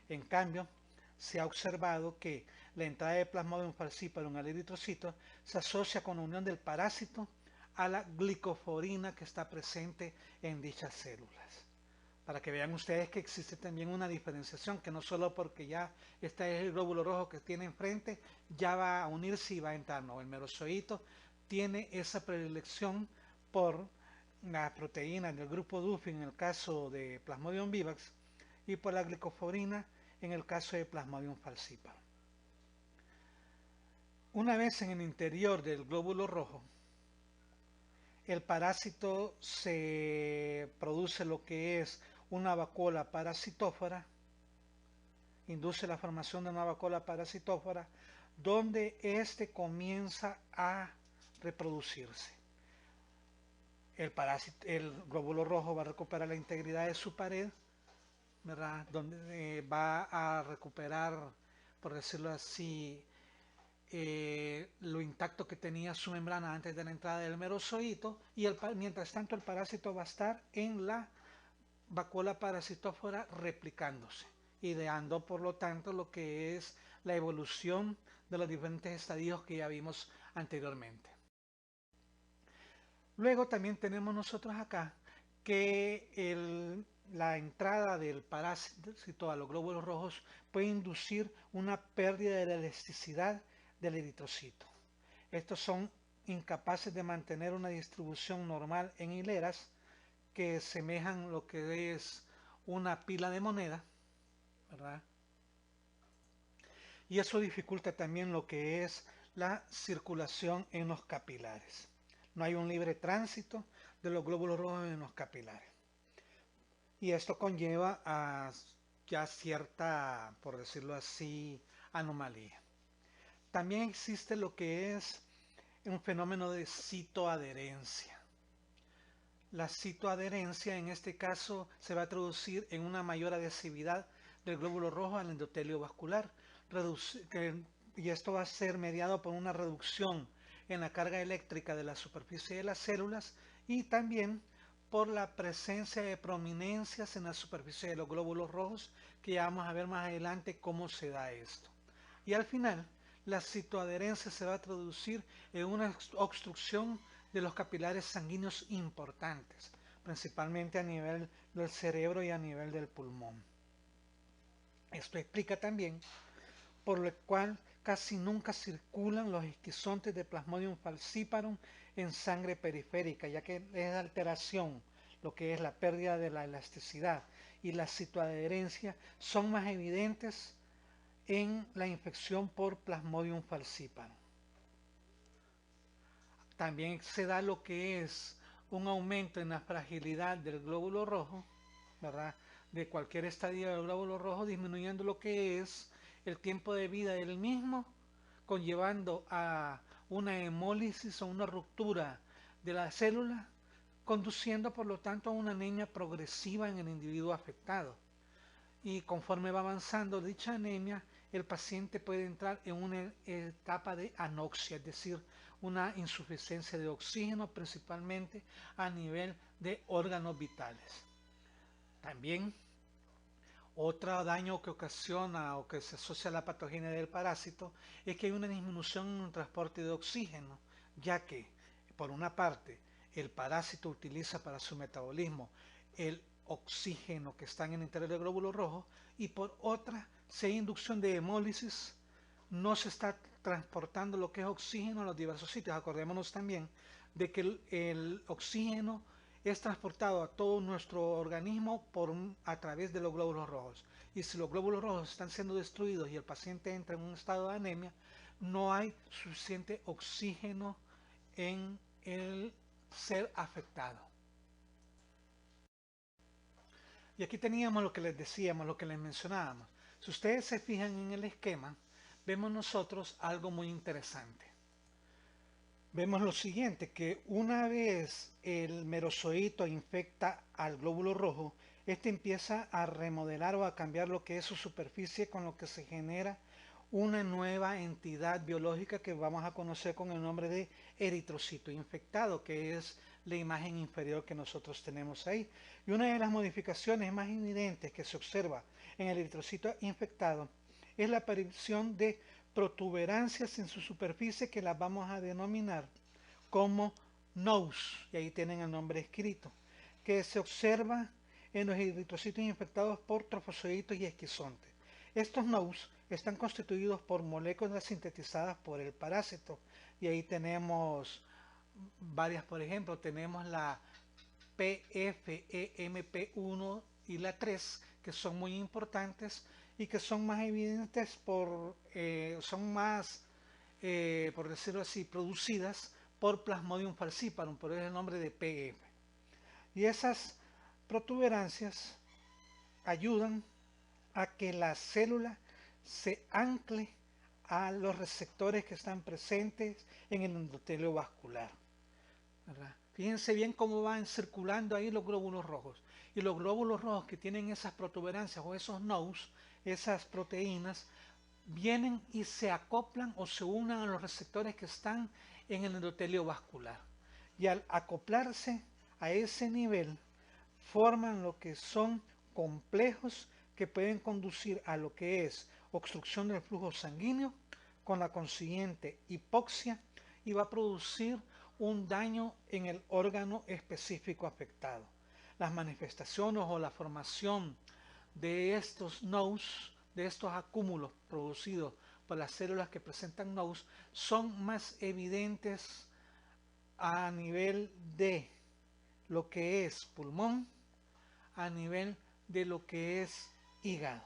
En cambio, se ha observado que la entrada de Plasmodium falciparum al eritrocito se asocia con la unión del parásito a la glicoforina que está presente en dichas células. Para que vean ustedes que existe también una diferenciación, que no solo porque ya este es el glóbulo rojo que tiene enfrente, ya va a unirse y va a entrar, no, el merozoito tiene esa predilección por la proteína del grupo DUFI en el caso de Plasmodium vivax y por la glicoforina en el caso de Plasmodium falciparum. Una vez en el interior del glóbulo rojo, el parásito se produce lo que es una vacuola parasitófora, induce la formación de una vacuola parasitófora, donde éste comienza a reproducirse. El glóbulo rojo va a recuperar la integridad de su pared, ¿verdad? Donde va a recuperar, por decirlo así, lo intacto que tenía su membrana antes de la entrada del merozoito, y mientras tanto el parásito va a estar en la vacuola parasitófora replicándose, ideando por lo tanto lo que es la evolución de los diferentes estadios que ya vimos anteriormente. Luego también tenemos nosotros acá que la entrada del parásito a los glóbulos rojos puede inducir una pérdida de la elasticidad del eritrocito. Estos son incapaces de mantener una distribución normal en hileras que semejan lo que es una pila de moneda, ¿verdad? Y eso dificulta también lo que es la circulación en los capilares. No hay un libre tránsito de los glóbulos rojos en los capilares. Y esto conlleva a ya cierta, por decirlo así, anomalía. También existe lo que es un fenómeno de citoadherencia. La citoadherencia en este caso se va a traducir en una mayor adhesividad del glóbulo rojo al endotelio vascular, y esto va a ser mediado por una reducción en la carga eléctrica de la superficie de las células y también por la presencia de prominencias en la superficie de los glóbulos rojos, que ya vamos a ver más adelante cómo se da esto. Y al final, la citoadherencia se va a traducir en una obstrucción de los capilares sanguíneos importantes, principalmente a nivel del cerebro y a nivel del pulmón. Esto explica también por lo cual casi nunca circulan los esquizontes de Plasmodium falciparum en sangre periférica, ya que es alteración, lo que es la pérdida de la elasticidad y la citoadherencia son más evidentes en la infección por Plasmodium falciparum. También se da lo que es un aumento en la fragilidad del glóbulo rojo, ¿verdad? De cualquier estadio del glóbulo rojo, disminuyendo lo que es el tiempo de vida del mismo, conllevando a una hemólisis o una ruptura de la célula, conduciendo por lo tanto a una anemia progresiva en el individuo afectado. Y conforme va avanzando dicha anemia, el paciente puede entrar en una etapa de anoxia, es decir, una insuficiencia de oxígeno, principalmente a nivel de órganos vitales. También otro daño que ocasiona o que se asocia a la patogenia del parásito es que hay una disminución en el transporte de oxígeno, ya que, por una parte, el parásito utiliza para su metabolismo el oxígeno que está en el interior del glóbulo rojo, y por otra, si hay inducción de hemólisis, no se está transportando lo que es oxígeno a los diversos sitios. Acordémonos también de que el oxígeno es transportado a todo nuestro organismo a través de los glóbulos rojos. Y si los glóbulos rojos están siendo destruidos y el paciente entra en un estado de anemia, no hay suficiente oxígeno en el ser afectado. Y aquí teníamos lo que les decíamos, lo que les mencionábamos. Si ustedes se fijan en el esquema, vemos nosotros algo muy interesante. Vemos lo siguiente, que una vez el merozoito infecta al glóbulo rojo, este empieza a remodelar o a cambiar lo que es su superficie, con lo que se genera una nueva entidad biológica que vamos a conocer con el nombre de eritrocito infectado, que es la imagen inferior que nosotros tenemos ahí. Y una de las modificaciones más evidentes que se observa en el eritrocito infectado es la aparición de protuberancias en su superficie, que las vamos a denominar como NOES, y ahí tienen el nombre escrito, que se observa en los eritrocitos infectados por trofozoitos y esquizontes. Estos NOES están constituidos por moléculas sintetizadas por el parásito, y ahí tenemos varias. Por ejemplo, tenemos la PFEMP1 y la 3, que son muy importantes y que son más evidentes son más, por decirlo así, producidas por Plasmodium falciparum, por el nombre de PF. Y esas protuberancias ayudan a que la célula se ancle a los receptores que están presentes en el endotelio vascular, ¿verdad? Fíjense bien cómo van circulando ahí los glóbulos rojos. Y los glóbulos rojos que tienen esas protuberancias o esos NOES, esas proteínas, vienen y se acoplan o se unen a los receptores que están en el endotelio vascular. Y al acoplarse a ese nivel, forman lo que son complejos que pueden conducir a lo que es obstrucción del flujo sanguíneo, con la consiguiente hipoxia, y va a producir un daño en el órgano específico afectado. Las manifestaciones o la formación de estos NOES, de estos acúmulos producidos por las células que presentan NOES, son más evidentes a nivel de lo que es pulmón, a nivel de lo que es hígado,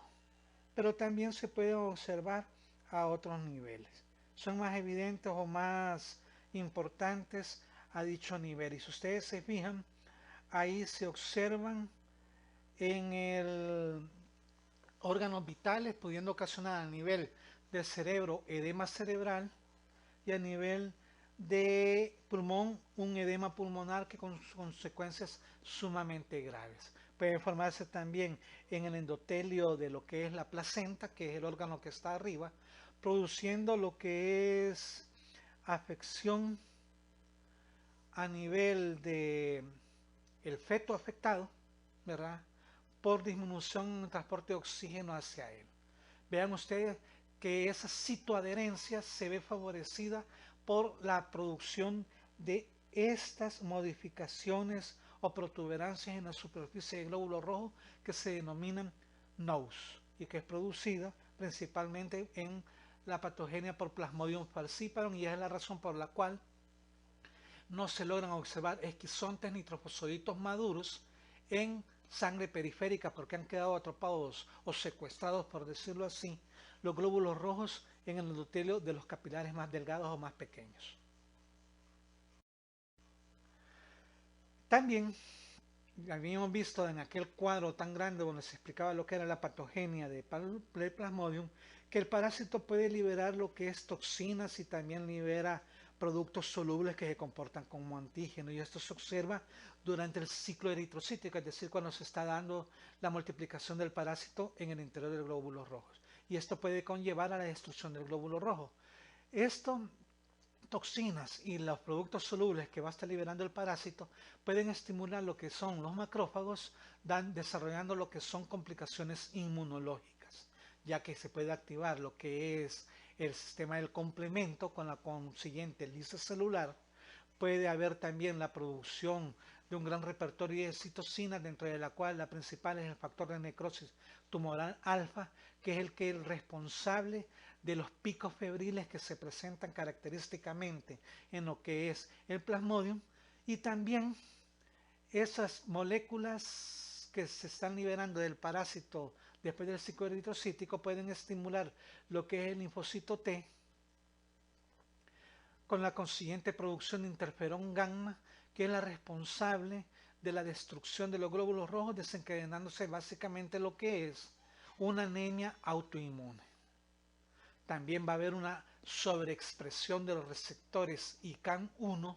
pero también se puede observar a otros niveles. Son más evidentes o más importantes a dicho nivel, y si ustedes se fijan, ahí se observan en el órganos vitales, pudiendo ocasionar a nivel del cerebro edema cerebral, y a nivel de pulmón un edema pulmonar que con consecuencias sumamente graves. Puede formarse también en el endotelio de lo que es la placenta, que es el órgano que está arriba, produciendo lo que es afección a nivel de el feto afectado, ¿verdad?, por disminución en el transporte de oxígeno hacia él. Vean ustedes que esa citoadherencia se ve favorecida por la producción de estas modificaciones o protuberancias en la superficie del glóbulo rojo, que se denominan NOES, y que es producida principalmente en la patogenia por Plasmodium falciparum, y es la razón por la cual no se logran observar esquizontes ni trofozoitos maduros en sangre periférica, porque han quedado atrapados o secuestrados, por decirlo así, los glóbulos rojos en el endotelio de los capilares más delgados o más pequeños. También habíamos visto en aquel cuadro tan grande donde se explicaba lo que era la patogenia de Plasmodium, que el parásito puede liberar lo que es toxinas y también libera productos solubles que se comportan como antígeno, y esto se observa durante el ciclo eritrocítico, es decir, cuando se está dando la multiplicación del parásito en el interior del glóbulo rojo. Y esto puede conllevar a la destrucción del glóbulo rojo. Esto, toxinas y los productos solubles que va a estar liberando el parásito pueden estimular lo que son los macrófagos, desarrollando lo que son complicaciones inmunológicas, ya que se puede activar lo que es el sistema del complemento con la consiguiente lisis celular. Puede haber también la producción de un gran repertorio de citocinas, dentro de la cual la principal es el factor de necrosis tumoral alfa, que es el responsable de los picos febriles que se presentan característicamente en lo que es el plasmodium, y también esas moléculas que se están liberando del parásito después del ciclo eritrocítico pueden estimular lo que es el linfocito T, con la consiguiente producción de interferón gamma, que es la responsable de la destrucción de los glóbulos rojos, desencadenándose básicamente lo que es una anemia autoinmune. También va a haber una sobreexpresión de los receptores ICAM1,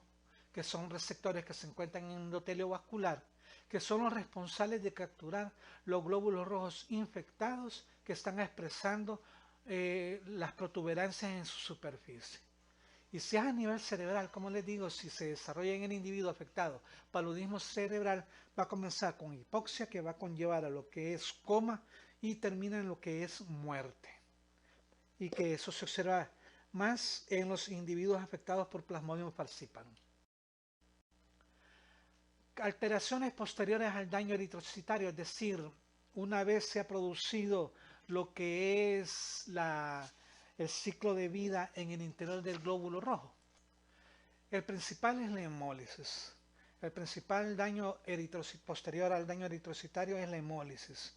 que son receptores que se encuentran en el endotelio vascular, que son los responsables de capturar los glóbulos rojos infectados que están expresando las protuberancias en su superficie. Y si es a nivel cerebral, como les digo, si se desarrolla en el individuo afectado paludismo cerebral, va a comenzar con hipoxia, que va a conllevar a lo que es coma, y termina en lo que es muerte. Y que eso se observa más en los individuos afectados por Plasmodium falciparum. Alteraciones posteriores al daño eritrocitario, es decir, una vez se ha producido lo que es el ciclo de vida en el interior del glóbulo rojo. El principal es la hemólisis. El principal daño posterior al daño eritrocitario es la hemólisis,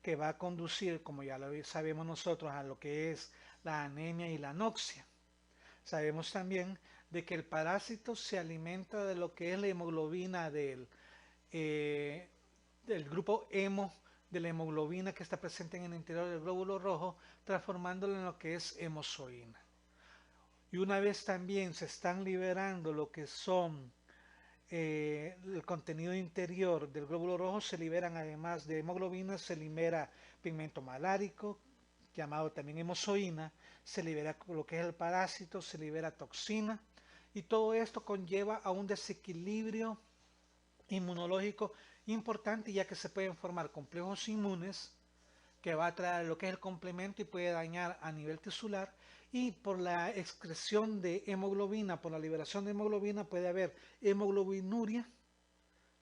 que va a conducir, como ya lo sabemos nosotros, a lo que es la anemia y la anoxia. Sabemos también de que el parásito se alimenta de lo que es la hemoglobina del grupo hemo, de la hemoglobina que está presente en el interior del glóbulo rojo, transformándolo en lo que es hemozoína. Y una vez también se están liberando lo que son el contenido interior del glóbulo rojo, se liberan, además de hemoglobina, se libera pigmento malárico, llamado también hemozoína, se libera lo que es el parásito, se libera toxina, y todo esto conlleva a un desequilibrio inmunológico importante, ya que se pueden formar complejos inmunes que va a traer lo que es el complemento y puede dañar a nivel tisular, y por la excreción de hemoglobina, por la liberación de hemoglobina, puede haber hemoglobinuria,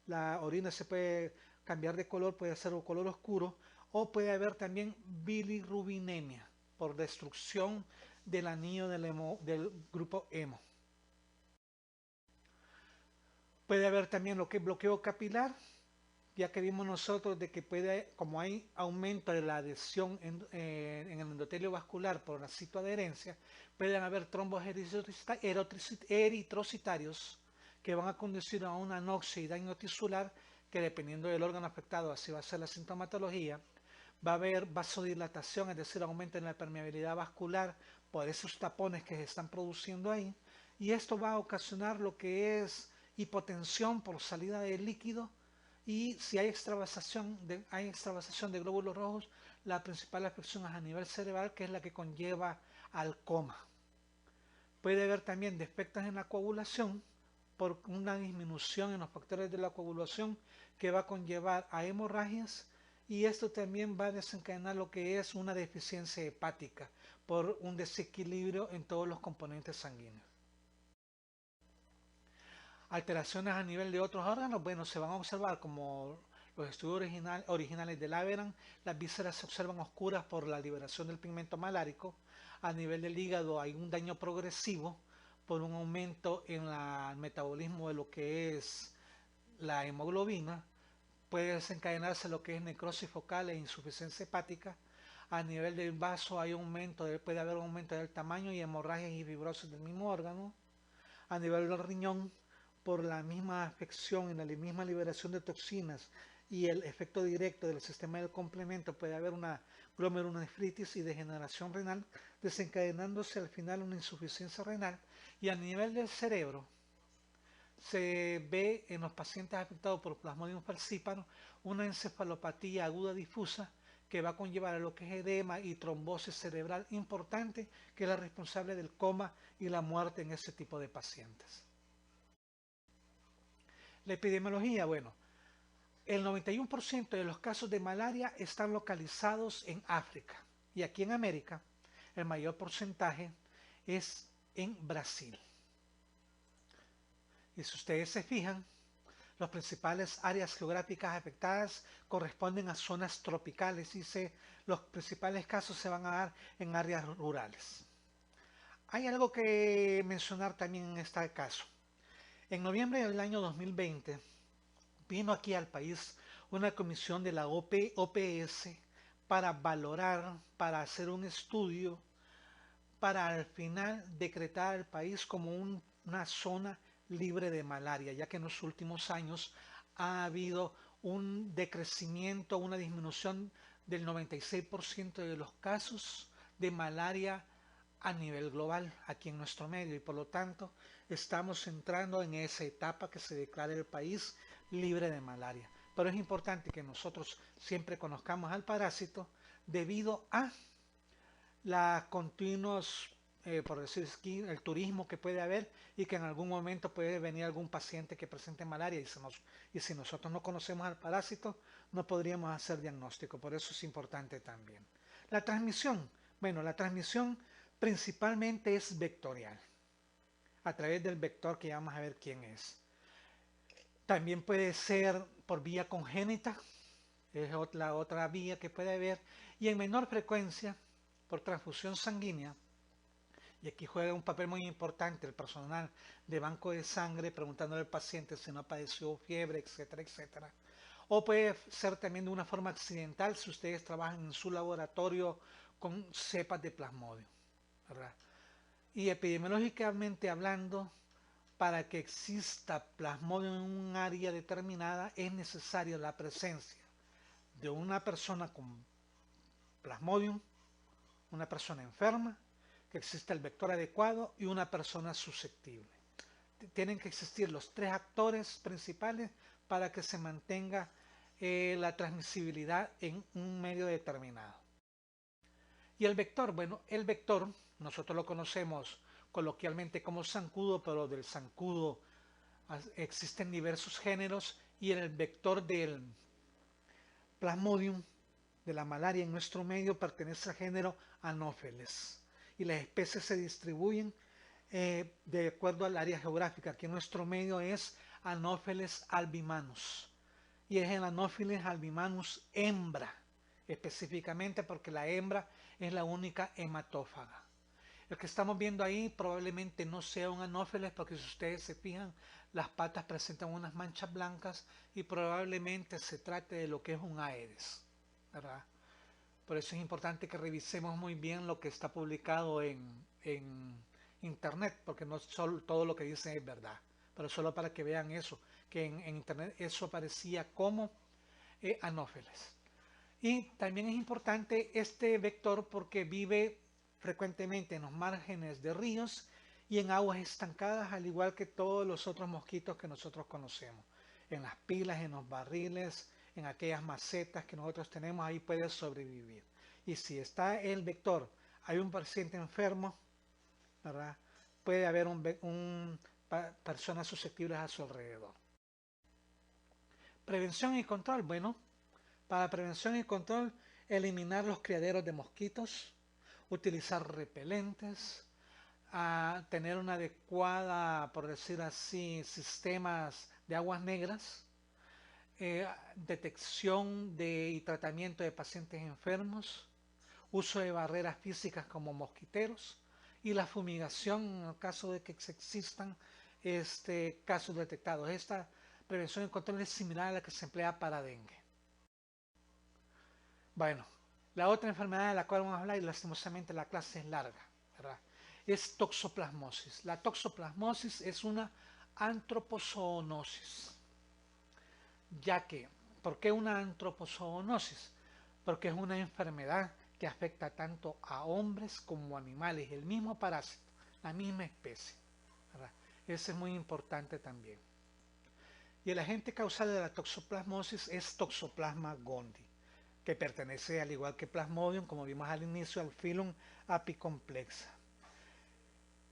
la orina se puede cambiar de color, puede ser un color oscuro, o puede haber también bilirrubinemia por destrucción del anillo del grupo hemo. Puede haber también lo que es bloqueo capilar, ya que vimos nosotros de que como hay aumento de la adhesión en el endotelio vascular por la citoadherencia, pueden haber trombos eritrocitarios que van a conducir a una anoxia y daño tisular, que dependiendo del órgano afectado, así va a ser la sintomatología. Va a haber vasodilatación, es decir, aumento en la permeabilidad vascular por esos tapones que se están produciendo ahí, y esto va a ocasionar lo que es hipotensión por salida de líquido. Y si hay extravasación de glóbulos rojos, la principal afección es a nivel cerebral, que es la que conlleva al coma. Puede haber también defectos en la coagulación por una disminución en los factores de la coagulación, que va a conllevar a hemorragias, y esto también va a desencadenar lo que es una deficiencia hepática por un desequilibrio en todos los componentes sanguíneos. Alteraciones a nivel de otros órganos, bueno, se van a observar como los estudios originales del Aberan, las vísceras se observan oscuras por la liberación del pigmento malárico. A nivel del hígado hay un daño progresivo por un aumento en el metabolismo de lo que es la hemoglobina. Puede desencadenarse lo que es necrosis focal e insuficiencia hepática. A nivel del vaso puede haber un aumento del tamaño y hemorragias y fibrosis del mismo órgano. A nivel del riñón, por la misma afección y la misma liberación de toxinas y el efecto directo del sistema del complemento, puede haber una glomerulonefritis y degeneración renal, desencadenándose al final una insuficiencia renal. Y a nivel del cerebro se ve en los pacientes afectados por Plasmodium falciparum una encefalopatía aguda difusa que va a conllevar a lo que es edema y trombosis cerebral importante, que es la responsable del coma y la muerte en ese tipo de pacientes. La epidemiología, bueno, el 91% de los casos de malaria están localizados en África, y aquí en América el mayor porcentaje es en Brasil. Y si ustedes se fijan, las principales áreas geográficas afectadas corresponden a zonas tropicales y los principales casos se van a dar en áreas rurales. Hay algo que mencionar también en este caso. En noviembre del año 2020 vino aquí al país una comisión de la OPS para valorar, para hacer un estudio, para al final decretar al país como una zona libre de malaria, ya que en los últimos años ha habido un decrecimiento, una disminución del 96% de los casos de malaria a nivel global aquí en nuestro medio, y por lo tanto estamos entrando en esa etapa que se declare el país libre de malaria. Pero es importante que nosotros siempre conozcamos al parásito debido a las continuos, por decir aquí, el turismo que puede haber, y que en algún momento puede venir algún paciente que presente malaria, y si nosotros no conocemos al parásito no podríamos hacer diagnóstico. Por eso es importante también. La transmisión, bueno, la transmisión principalmente es vectorial, a través del vector que ya vamos a ver quién es. También puede ser por vía congénita, es la otra vía que puede haber, y en menor frecuencia por transfusión sanguínea, y aquí juega un papel muy importante el personal de banco de sangre, preguntándole al paciente si no padeció fiebre, etcétera, etcétera. O puede ser también de una forma accidental si ustedes trabajan en su laboratorio con cepas de Plasmodium, ¿verdad? Y epidemiológicamente hablando, para que exista Plasmodium en un área determinada es necesaria la presencia de una persona con Plasmodium, una persona enferma, que exista el vector adecuado y una persona susceptible. Tienen que existir los tres actores principales para que se mantenga la transmisibilidad en un medio determinado. Y el vector, bueno, el vector nosotros lo conocemos coloquialmente como zancudo, pero del zancudo existen diversos géneros, y el vector del Plasmodium, de la malaria en nuestro medio, pertenece al género Anopheles, y las especies se distribuyen de acuerdo al área geográfica. Aquí en nuestro medio es Anopheles albimanus, y es el Anopheles albimanus hembra, específicamente porque la hembra es la única hematófaga. El que estamos viendo ahí probablemente no sea un Anopheles, porque si ustedes se fijan, las patas presentan unas manchas blancas y probablemente se trate de lo que es un Aedes, ¿verdad? Por eso es importante que revisemos muy bien lo que está publicado en internet, porque no solo todo lo que dice es verdad, pero solo para que vean eso, que en internet eso aparecía como Anopheles. Y también es importante este vector porque vive frecuentemente en los márgenes de ríos y en aguas estancadas, al igual que todos los otros mosquitos que nosotros conocemos. En las pilas, en los barriles, en aquellas macetas que nosotros tenemos, ahí puede sobrevivir. Y si está el vector, hay un paciente enfermo, ¿verdad? Puede haber personas susceptibles a su alrededor. Prevención y control, bueno, para prevención y control, eliminar los criaderos de mosquitos, utilizar repelentes, tener una adecuada, por decir así, sistemas de aguas negras, detección y tratamiento de pacientes enfermos, uso de barreras físicas como mosquiteros, y la fumigación en el caso de que existan casos detectados. Esta prevención y control es similar a la que se emplea para dengue. Bueno, la otra enfermedad de la cual vamos a hablar, y lastimosamente la clase es larga, ¿verdad?, es toxoplasmosis. La toxoplasmosis es una antropozoonosis, ya que, ¿por qué una antropozoonosis? Porque es una enfermedad que afecta tanto a hombres como a animales, el mismo parásito, la misma especie, ¿verdad? Ese es muy importante también. Y el agente causal de la toxoplasmosis es Toxoplasma gondii, que pertenece, al igual que Plasmodium, como vimos al inicio, al filum Apicomplexa.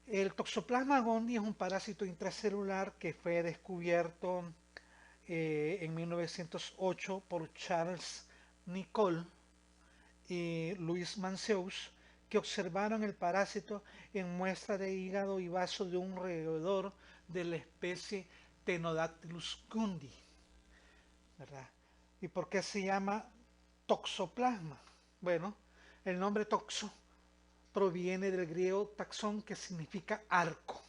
El Toxoplasma gondii es un parásito intracelular que fue descubierto en 1908 por Charles Nicoll y Louis Manceus, que observaron el parásito en muestras de hígado y vaso de un roedor de la especie Tenodactylus gundi, ¿verdad? ¿Y por qué se llama toxoplasma? Bueno, el nombre toxo proviene del griego taxón, que significa arco,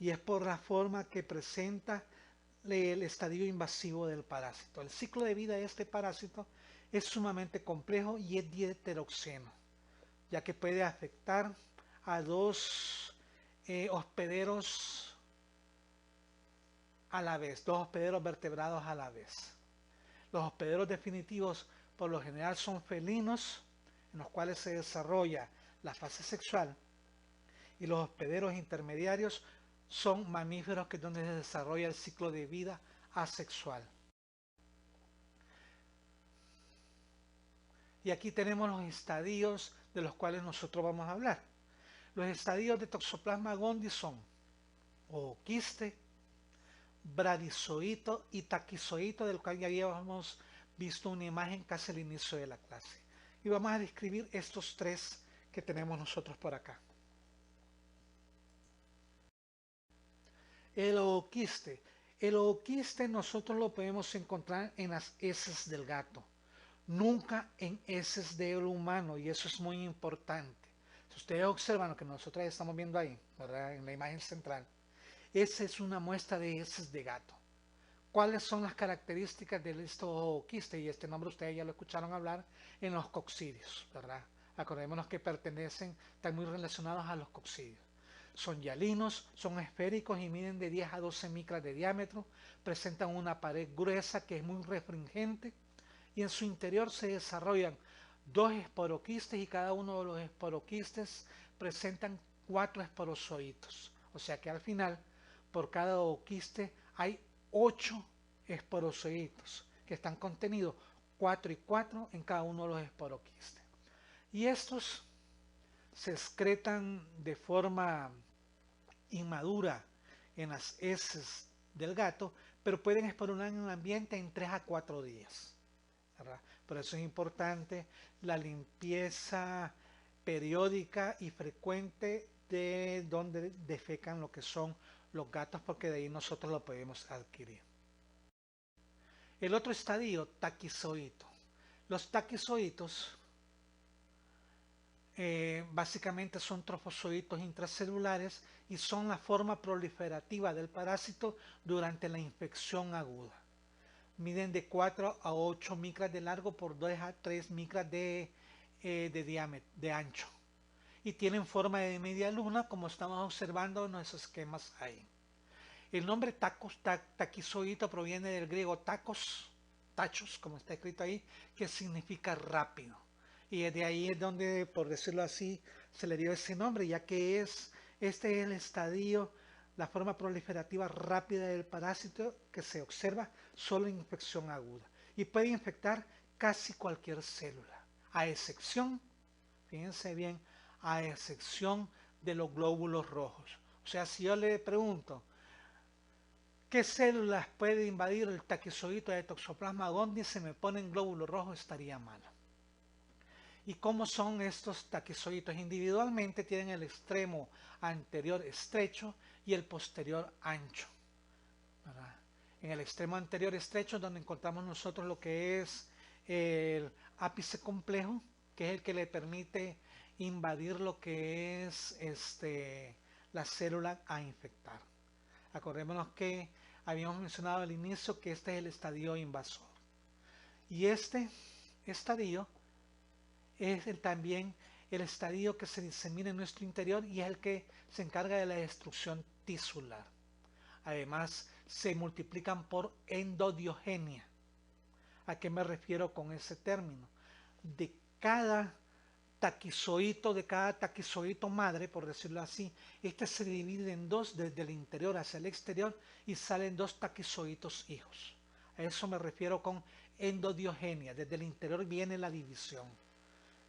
y es por la forma que presenta el estadio invasivo del parásito. El ciclo de vida de este parásito es sumamente complejo y es dieteroxeno, ya que puede afectar a dos hospederos a la vez, dos hospederos vertebrados a la vez. Los hospederos definitivos por lo general son felinos, en los cuales se desarrolla la fase sexual, y los hospederos intermediarios son mamíferos, que es donde se desarrolla el ciclo de vida asexual. Y aquí tenemos los estadios de los cuales nosotros vamos a hablar. Los estadios de Toxoplasma gondii son ooquiste, bradizoito y taquizoito, del cual ya habíamos visto una imagen casi al inicio de la clase. Y vamos a describir estos tres que tenemos nosotros por acá. El ooquiste. El ooquiste nosotros lo podemos encontrar en las heces del gato, nunca en heces del humano, y eso es muy importante. Si ustedes observan lo que nosotros estamos viendo ahí, ¿verdad?, en la imagen central, esa es una muestra de heces de gato. ¿Cuáles son las características de estos ooquiste? Y este nombre ustedes ya lo escucharon hablar en los coccidios, ¿verdad? Acordémonos que pertenecen, están muy relacionados a los coccidios. Son hialinos, son esféricos y miden de 10 a 12 micras de diámetro, presentan una pared gruesa que es muy refringente, y en su interior se desarrollan dos esporoquistes, y cada uno de los esporoquistes presentan 4 esporozoitos. O sea que al final, por cada ooquiste hay 8 esporozoitos, que están contenidos 4 y 4 en cada uno de los esporoquistes. Y estos se excretan de forma inmadura en las heces del gato, pero pueden esperar en el ambiente en 3 a 4 días, ¿verdad? Por eso es importante la limpieza periódica y frecuente de donde defecan lo que son los gatos, porque de ahí nosotros lo podemos adquirir. El otro estadio, taquizoito. Los taquizoitos básicamente son trofozoitos intracelulares y son la forma proliferativa del parásito durante la infección aguda. Miden de 4 a 8 micras de largo por 2 a 3 micras de diámetro, de ancho, y tienen forma de media luna, como estamos observando en nuestros esquemas ahí. El nombre taquizoito proviene del griego tachos, como está escrito ahí, que significa rápido. Y de ahí es donde, por decirlo así, se le dio ese nombre, ya que este es el estadio, la forma proliferativa rápida del parásito, que se observa solo en infección aguda. Y puede infectar casi cualquier célula, a excepción, fíjense bien, a excepción de los glóbulos rojos. O sea, si yo le pregunto, ¿qué células puede invadir el taquizoito de Toxoplasma gondii? Se me pone en glóbulo rojo, estaría mal. ¿Y cómo son estos taquizoitos? Individualmente tienen el extremo anterior estrecho y el posterior ancho, ¿verdad? En el extremo anterior estrecho es donde encontramos nosotros lo que es el ápice complejo, que es el que le permite invadir lo que es la célula a infectar. Acordémonos que habíamos mencionado al inicio que este es el estadio invasor. Y este estadio es también el estadio que se disemina en nuestro interior y es el que se encarga de la destrucción tisular. Además, se multiplican por endodiogenia. ¿A qué me refiero con ese término? De cada taquizoito de cada taquizoito madre, por decirlo así, este se divide en dos desde el interior hacia el exterior y salen dos taquizoitos hijos. A eso me refiero con endodiogenia. Desde el interior viene la división.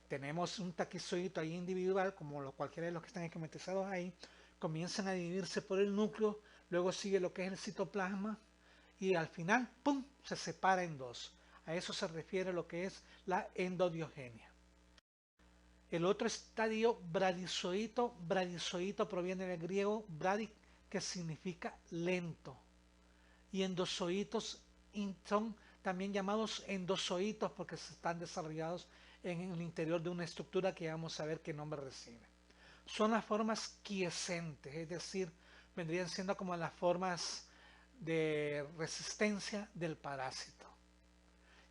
Tenemos un taquizoito ahí individual, como cualquiera de los que están esquematizados ahí, comienzan a dividirse por el núcleo, luego sigue lo que es el citoplasma y al final, ¡pum!, se separa en dos. A eso se refiere lo que es la endodiogenia. El otro estadio, bradizoito. Bradizoito proviene del griego bradi, que significa lento. Y endozoitos son también llamados endozoitos porque están desarrollados en el interior de una estructura que vamos a ver qué nombre recibe. Son las formas quiescentes, es decir, vendrían siendo como las formas de resistencia del parásito.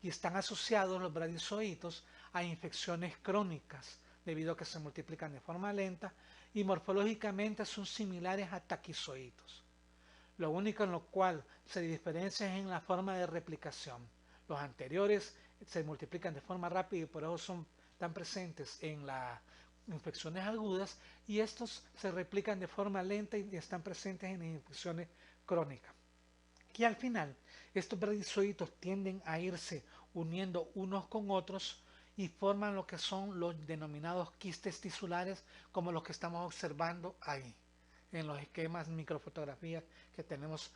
Y están asociados los bradizoitos a infecciones crónicas, debido a que se multiplican de forma lenta y morfológicamente son similares a taquizoitos. Lo único en lo cual se diferencia es en la forma de replicación. Los anteriores se multiplican de forma rápida y por eso están presentes en las infecciones agudas y estos se replican de forma lenta y están presentes en infecciones crónicas. Y al final, estos bradizoitos tienden a irse uniendo unos con otros y forman lo que son los denominados quistes tisulares, como los que estamos observando ahí, en los esquemas microfotografías que tenemos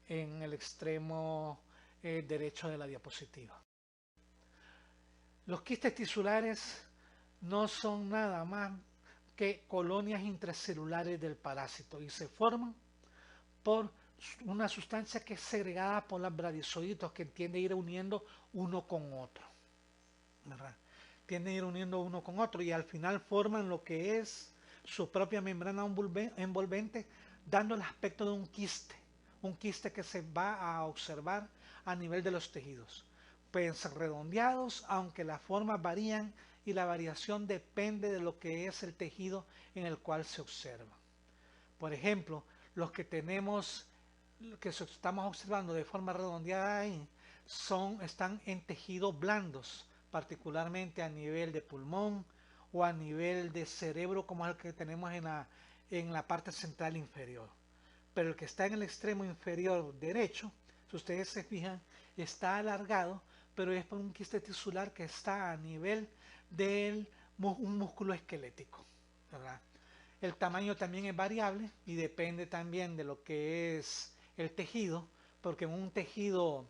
en el extremo derecho de la diapositiva. Los quistes tisulares no son nada más que colonias intracelulares del parásito y se forman por una sustancia que es segregada por los bradizoitos que tiende a ir uniendo uno con otro, ¿verdad? Tienden a ir uniendo uno con otro y al final forman lo que es su propia membrana envolvente, dando el aspecto de un quiste que se va a observar a nivel de los tejidos. Pueden ser redondeados, aunque las formas varían y la variación depende de lo que es el tejido en el cual se observa. Por ejemplo, los que tenemos, que estamos observando de forma redondeada ahí, están en tejidos blandos, particularmente a nivel de pulmón o a nivel de cerebro, como es el que tenemos en la parte central inferior. Pero el que está en el extremo inferior derecho, si ustedes se fijan, está alargado, pero es por un quiste tisular que está a nivel de un músculo esquelético, ¿verdad? El tamaño también es variable y depende también de lo que es el tejido, porque en un tejido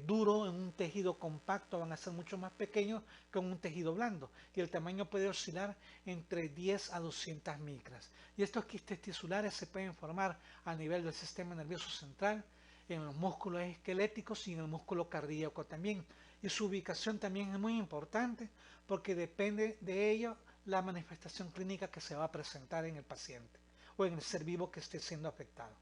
duro, en un tejido compacto van a ser mucho más pequeños que en un tejido blando y el tamaño puede oscilar entre 10 a 200 micras. Y estos quistes tisulares se pueden formar a nivel del sistema nervioso central, en los músculos esqueléticos y en el músculo cardíaco también. Y su ubicación también es muy importante porque depende de ello la manifestación clínica que se va a presentar en el paciente o en el ser vivo que esté siendo afectado.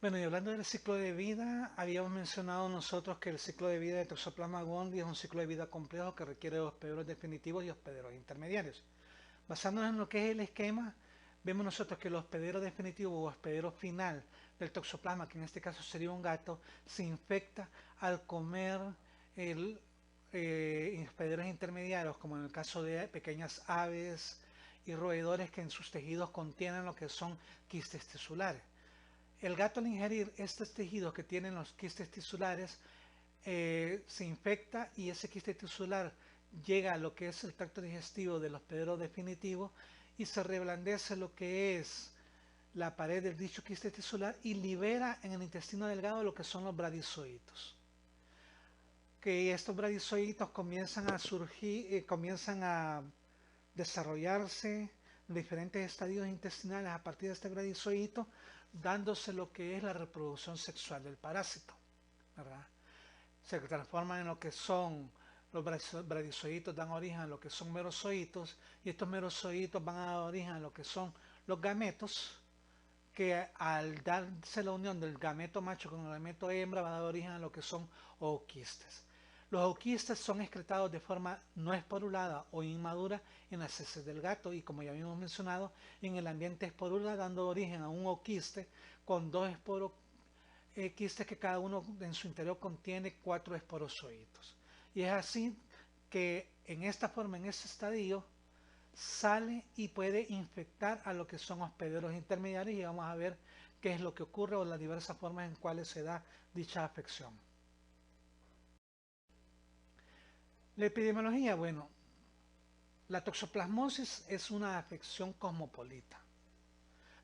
Bueno, y hablando del ciclo de vida, habíamos mencionado nosotros que el ciclo de vida de Toxoplasma gondii es un ciclo de vida complejo que requiere hospederos definitivos y hospederos intermediarios. Basándonos en lo que es el esquema, vemos nosotros que el hospedero definitivo o hospedero final del toxoplasma, que en este caso sería un gato, se infecta al comer hospederos intermediarios, como en el caso de pequeñas aves y roedores que en sus tejidos contienen lo que son quistes tisulares. El gato al ingerir estos tejidos que tienen los quistes tisulares se infecta y ese quiste tisular llega a lo que es el tracto digestivo del hospedero definitivo y se reblandece lo que es la pared del dicho quiste tisular y libera en el intestino delgado lo que son los bradizoitos. Que estos bradizoitos comienzan a surgir, comienzan a desarrollarse en diferentes estadios intestinales a partir de este bradizoito, dándose lo que es la reproducción sexual del parásito, ¿verdad? Se transforman en lo que son los bradizoitos, dan origen a lo que son merozoitos y estos merozoitos van a dar origen a lo que son los gametos, que al darse la unión del gameto macho con el gameto hembra va a dar origen a lo que son ooquistes. Los ooquistes son excretados de forma no esporulada o inmadura en las heces del gato y, como ya habíamos mencionado, en el ambiente esporula, dando origen a un ooquiste con dos quistes que cada uno en su interior contiene 4 esporozoitos. Y es así que en esta forma, en este estadio, sale y puede infectar a lo que son hospederos intermediarios, y vamos a ver qué es lo que ocurre o las diversas formas en cuales se da dicha afección. La epidemiología, bueno, la toxoplasmosis es una afección cosmopolita.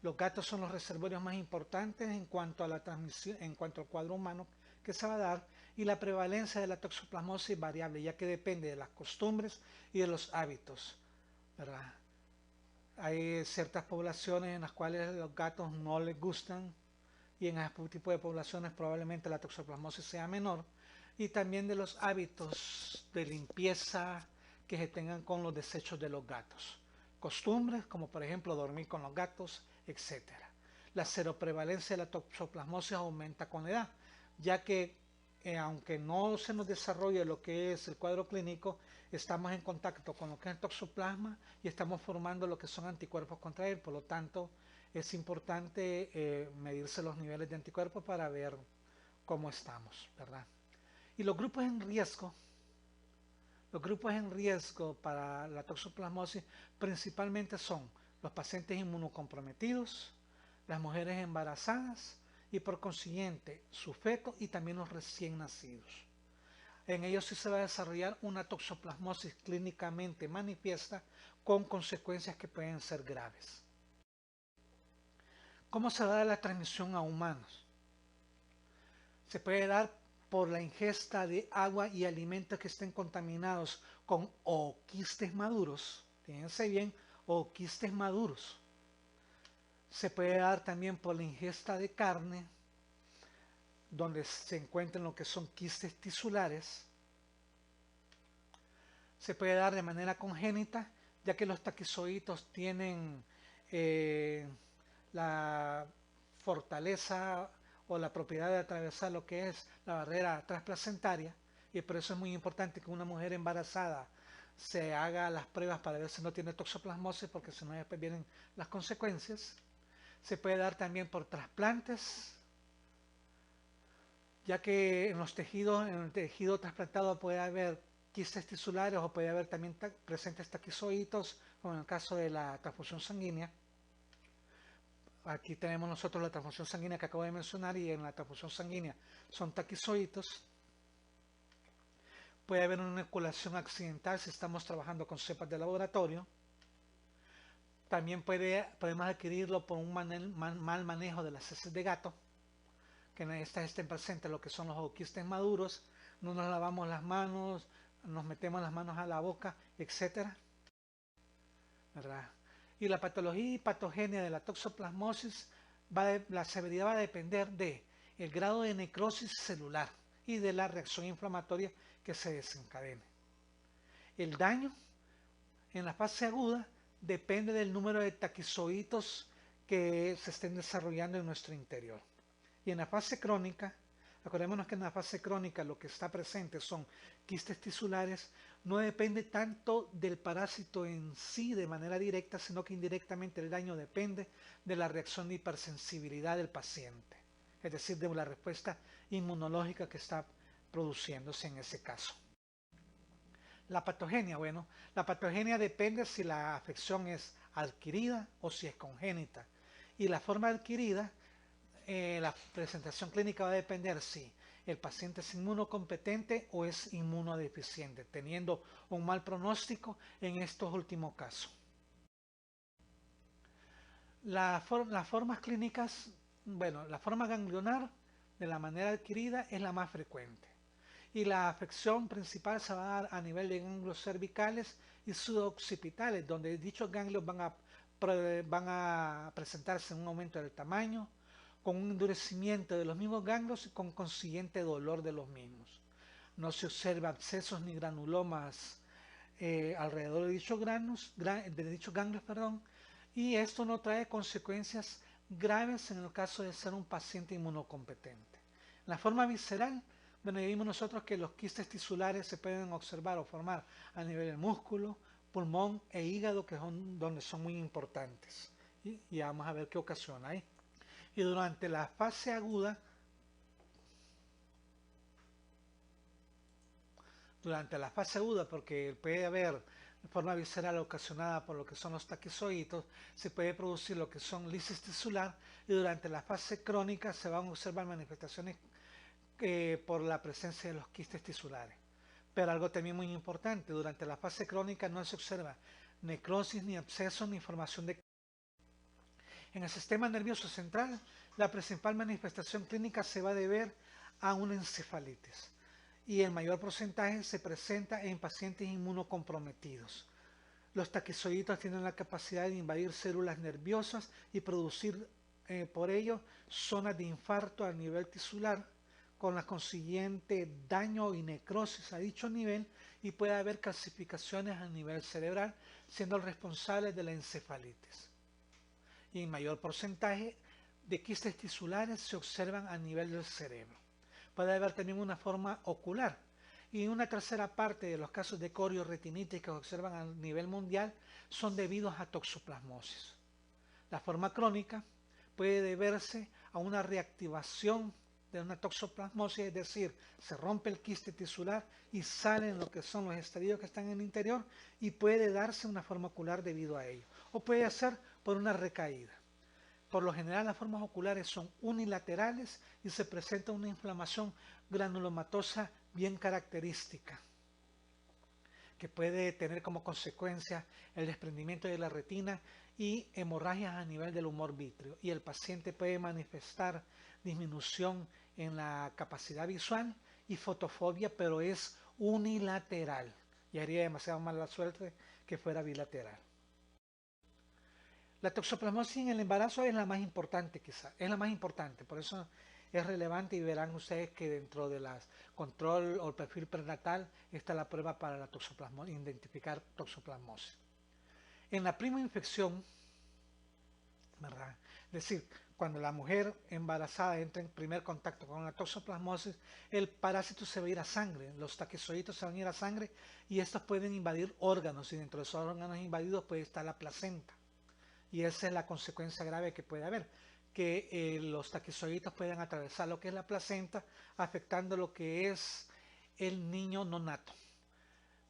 Los gatos son los reservorios más importantes en cuanto a la transmisión, en cuanto al cuadro humano que se va a dar, y la prevalencia de la toxoplasmosis es variable, ya que depende de las costumbres y de los hábitos, ¿verdad? Hay ciertas poblaciones en las cuales los gatos no les gustan, y en ese tipo de poblaciones probablemente la toxoplasmosis sea menor, y también de los hábitos de limpieza que se tengan con los desechos de los gatos. Costumbres como por ejemplo dormir con los gatos, etc. La seroprevalencia de la toxoplasmosis aumenta con la edad, ya que aunque no se nos desarrolle lo que es el cuadro clínico, estamos en contacto con lo que es el toxoplasma y estamos formando lo que son anticuerpos contra él. Por lo tanto, es importante medirse los niveles de anticuerpos para ver cómo estamos, ¿verdad? Y los grupos en riesgo para la toxoplasmosis principalmente son los pacientes inmunocomprometidos, las mujeres embarazadas y por consiguiente su feto, y también los recién nacidos. En ellos sí se va a desarrollar una toxoplasmosis clínicamente manifiesta con consecuencias que pueden ser graves. ¿Cómo se da la transmisión a humanos? Se puede dar por la ingesta de agua y alimentos que estén contaminados con ooquistes maduros. Fíjense bien, ooquistes maduros. Se puede dar también por la ingesta de carne, donde se encuentran lo que son quistes tisulares. Se puede dar de manera congénita, ya que los taquizoitos tienen la fortaleza o la propiedad de atravesar lo que es la barrera transplacentaria, y por eso es muy importante que una mujer embarazada se haga las pruebas para ver si no tiene toxoplasmosis, porque si no después vienen las consecuencias. Se puede dar también por trasplantes, ya que en el tejido trasplantado puede haber quistes tisulares o puede haber también presentes taquizoitos, como en el caso de la transfusión sanguínea. Aquí tenemos nosotros la transfusión sanguínea que acabo de mencionar, y en la transfusión sanguínea son taquizoitos. Puede haber una inoculación accidental si estamos trabajando con cepas de laboratorio. También podemos adquirirlo por un mal manejo de las heces de gato, que en estas estén presentes lo que son los ooquistes maduros, no nos lavamos las manos, nos metemos las manos a la boca, etcétera, ¿verdad? Y la patología y patogenia de la toxoplasmosis, la severidad va a depender de el grado de necrosis celular y de la reacción inflamatoria que se desencadene. El daño en la fase aguda depende del número de taquizoitos que se estén desarrollando en nuestro interior. Y en la fase crónica, acordémonos que en la fase crónica lo que está presente son quistes tisulares, no depende tanto del parásito en sí de manera directa, sino que indirectamente el daño depende de la reacción de hipersensibilidad del paciente, es decir, de la respuesta inmunológica que está produciéndose en ese caso. La patogenia, bueno, la patogenia depende si la afección es adquirida o si es congénita. Y la forma adquirida, la presentación clínica va a depender si el paciente es inmunocompetente o es inmunodeficiente, teniendo un mal pronóstico en estos últimos casos. Las formas clínicas, bueno, la forma ganglionar de la manera adquirida es la más frecuente. Y la afección principal se va a dar a nivel de ganglios cervicales y suboccipitales, donde dichos ganglios van a presentarse en un aumento del tamaño, con un endurecimiento de los mismos ganglios y con consiguiente dolor de los mismos. No se observa abscesos ni granulomas alrededor de dichos ganglios, y esto no trae consecuencias graves en el caso de ser un paciente inmunocompetente. La forma visceral, bueno, vimos nosotros que los quistes tisulares se pueden observar o formar a nivel del músculo, pulmón e hígado, que son donde son muy importantes. Y vamos a ver qué ocasiona ahí. Y durante la fase aguda, durante la fase aguda, porque puede haber forma visceral ocasionada por lo que son los taquizoitos, se puede producir lo que son lisis tisular, y durante la fase crónica se van a observar manifestaciones por la presencia de los quistes tisulares. Pero algo también muy importante, durante la fase crónica no se observa necrosis, ni abscesos, ni formación de... En el sistema nervioso central, la principal manifestación clínica se va a deber a una encefalitis, y el mayor porcentaje se presenta en pacientes inmunocomprometidos. Los taquizoiditos tienen la capacidad de invadir células nerviosas y producir por ello zonas de infarto a nivel tisular, con la consiguiente daño y necrosis a dicho nivel, y puede haber calcificaciones a nivel cerebral, siendo el responsable de la encefalitis. Y en mayor porcentaje de quistes tisulares se observan a nivel del cerebro. Puede haber también una forma ocular, y una tercera parte de los casos de corioretinitis que se observan a nivel mundial son debidos a toxoplasmosis. La forma crónica puede deberse a una reactivación de una toxoplasmosis, es decir, se rompe el quiste tisular y salen lo que son los estadios que están en el interior, y puede darse una forma ocular debido a ello, o puede ser por una recaída. Por lo general, las formas oculares son unilaterales y se presenta una inflamación granulomatosa bien característica, que puede tener como consecuencia el desprendimiento de la retina y hemorragias a nivel del humor vítreo. Y el paciente puede manifestar disminución en la capacidad visual y fotofobia, pero es unilateral. Y haría demasiado mala suerte que fuera bilateral. La toxoplasmosis en el embarazo es la más importante, quizá, es la más importante, por eso es relevante, y verán ustedes que dentro de las control o el perfil prenatal está la prueba para la toxoplasmosis, identificar toxoplasmosis. En la prima infección, ¿verdad? Es decir, cuando la mujer embarazada entra en primer contacto con la toxoplasmosis, el parásito se va a ir a sangre, los taquizoitos se van a ir a sangre, y estos pueden invadir órganos, y dentro de esos órganos invadidos puede estar la placenta. Y esa es la consecuencia grave que puede haber, que los taquizoiditos puedan atravesar lo que es la placenta, afectando lo que es el niño nonato.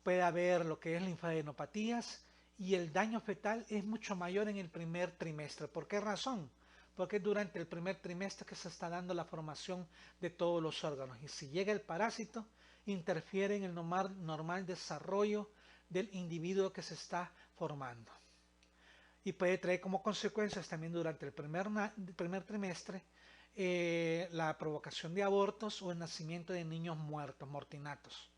Puede haber lo que es linfadenopatías, y el daño fetal es mucho mayor en el primer trimestre. ¿Por qué razón? Porque durante el primer trimestre que se está dando la formación de todos los órganos, y si llega el parásito, interfiere en el normal desarrollo del individuo que se está formando, y puede traer como consecuencias también durante el primer trimestre la provocación de abortos o el nacimiento de niños muertos, mortinatos.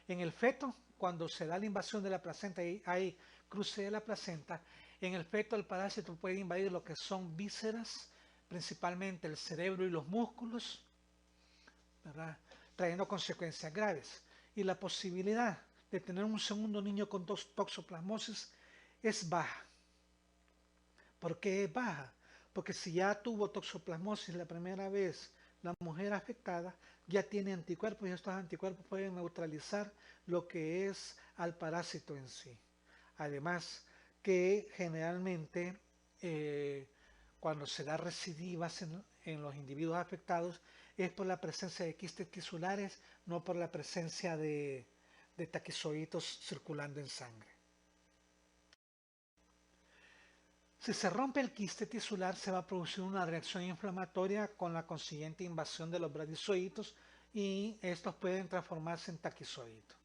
En el feto, cuando se da la invasión de la placenta y hay cruce de la placenta, en el feto el parásito puede invadir lo que son vísceras, principalmente el cerebro y los músculos, ¿verdad?, trayendo consecuencias graves. Y la posibilidad de tener un segundo niño con toxoplasmosis es baja. ¿Por qué es baja? Porque si ya tuvo toxoplasmosis la primera vez la mujer afectada, ya tiene anticuerpos, y estos anticuerpos pueden neutralizar lo que es al parásito en sí. Además, que generalmente cuando se da recidivas en los individuos afectados es por la presencia de quistes tisulares, no por la presencia de taquizoitos circulando en sangre. Si se rompe el quiste tisular, se va a producir una reacción inflamatoria con la consiguiente invasión de los bradizoitos, y estos pueden transformarse en taquizoitos.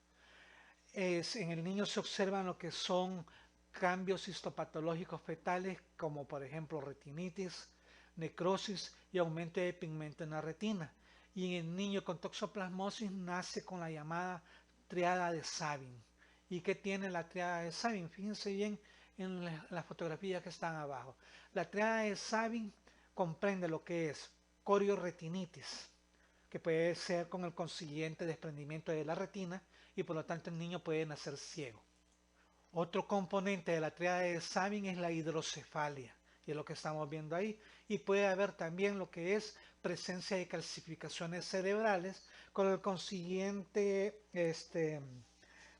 En el niño se observan lo que son cambios histopatológicos fetales, como por ejemplo retinitis, necrosis y aumento de pigmento en la retina. Y en el niño con toxoplasmosis nace con la llamada triada de Sabin. ¿Y qué tiene la triada de Sabin? Fíjense bien en las fotografías que están abajo. La triada de Sabin comprende lo que es corioretinitis, que puede ser con el consiguiente desprendimiento de la retina, y por lo tanto el niño puede nacer ciego. Otro componente de la triada de Sabin es la hidrocefalia, y es lo que estamos viendo ahí, y puede haber también lo que es presencia de calcificaciones cerebrales, con el consiguiente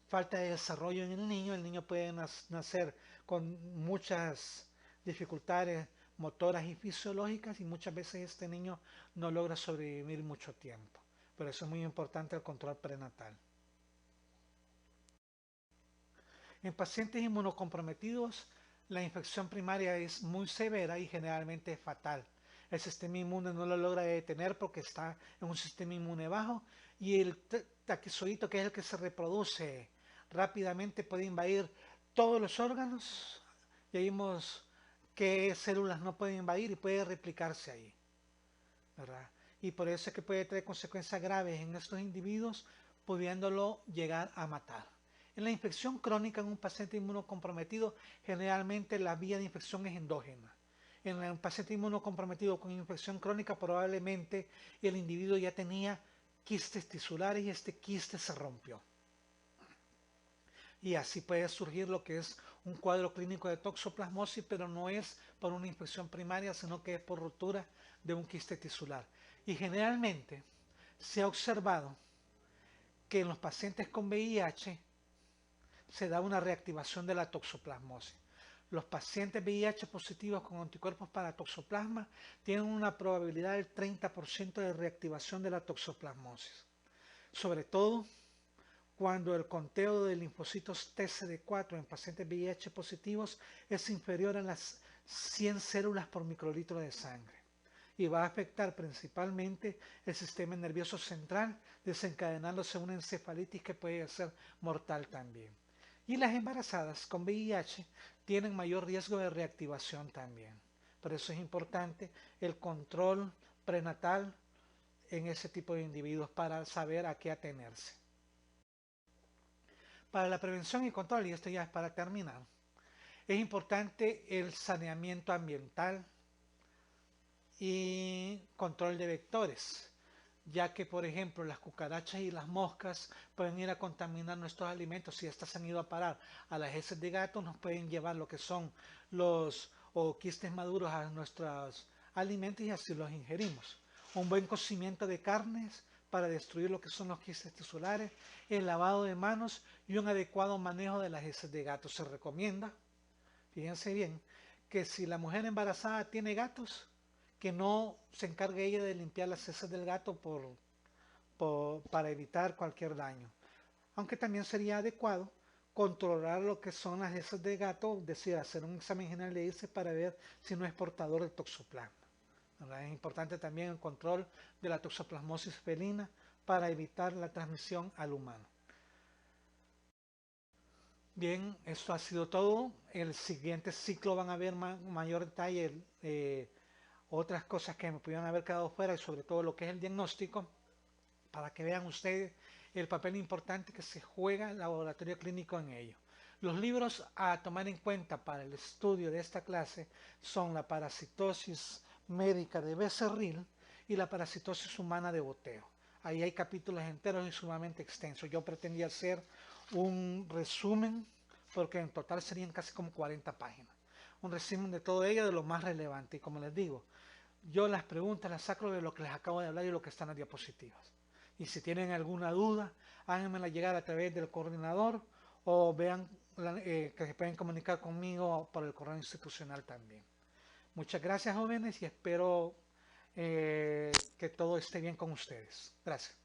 falta de desarrollo en el niño puede nacer con muchas dificultades motoras y fisiológicas, y muchas veces este niño no logra sobrevivir mucho tiempo. Por eso es muy importante el control prenatal. En pacientes inmunocomprometidos, la infección primaria es muy severa y generalmente es fatal. El sistema inmune no lo logra detener porque está en un sistema inmune bajo y el taquizoidito, que es el que se reproduce rápidamente, puede invadir todos los órganos. Ya vimos qué células no pueden invadir y puede replicarse ahí, ¿verdad? Y por eso es que puede tener consecuencias graves en estos individuos, pudiéndolo llegar a matar. En la infección crónica en un paciente inmunocomprometido, generalmente la vía de infección es endógena. En un paciente inmunocomprometido con infección crónica, probablemente el individuo ya tenía quistes tisulares y este quiste se rompió. Y así puede surgir lo que es un cuadro clínico de toxoplasmosis, pero no es por una infección primaria, sino que es por rotura de un quiste tisular. Y generalmente se ha observado que en los pacientes con VIH se da una reactivación de la toxoplasmosis. Los pacientes VIH positivos con anticuerpos para toxoplasma tienen una probabilidad del 30% de reactivación de la toxoplasmosis. Sobre todo cuando el conteo de linfocitos TCD4 en pacientes VIH positivos es inferior a las 100 células por microlitro de sangre. Y va a afectar principalmente el sistema nervioso central, desencadenándose una encefalitis que puede ser mortal también. Y las embarazadas con VIH tienen mayor riesgo de reactivación también. Por eso es importante el control prenatal en ese tipo de individuos para saber a qué atenerse. Para la prevención y control, y esto ya es para terminar, es importante el saneamiento ambiental y control de vectores, ya que por ejemplo las cucarachas y las moscas pueden ir a contaminar nuestros alimentos. Si estas han ido a parar a las heces de gato, nos pueden llevar lo que son los quistes maduros a nuestros alimentos y así los ingerimos. Un buen cocimiento de carnes para destruir lo que son los quistes tisulares, el lavado de manos y un adecuado manejo de las heces de gato. Se recomienda, fíjense bien, que si la mujer embarazada tiene gatos, que no se encargue ella de limpiar las heces del gato para evitar cualquier daño. Aunque también sería adecuado controlar lo que son las heces de gato, es decir, hacer un examen general de heces para ver si no es portador de toxoplasma. ¿Verdad? Es importante también el control de la toxoplasmosis felina para evitar la transmisión al humano. Bien, esto ha sido todo. El siguiente ciclo van a ver mayor detalle otras cosas que me pudieran haber quedado fuera y sobre todo lo que es el diagnóstico, para que vean ustedes el papel importante que se juega el laboratorio clínico en ello. Los libros a tomar en cuenta para el estudio de esta clase son la parasitosis médica de Becerril y la parasitosis humana de Botero. Ahí hay capítulos enteros y sumamente extensos. Yo pretendía hacer un resumen, porque en total serían casi como 40 páginas. Un resumen de todo ello, de lo más relevante. Y como les digo, yo las preguntas las saco de lo que les acabo de hablar y lo que están en las diapositivas. Y si tienen alguna duda, háganmela llegar a través del coordinador o vean que se pueden comunicar conmigo por el correo institucional también. Muchas gracias, jóvenes, y espero que todo esté bien con ustedes. Gracias.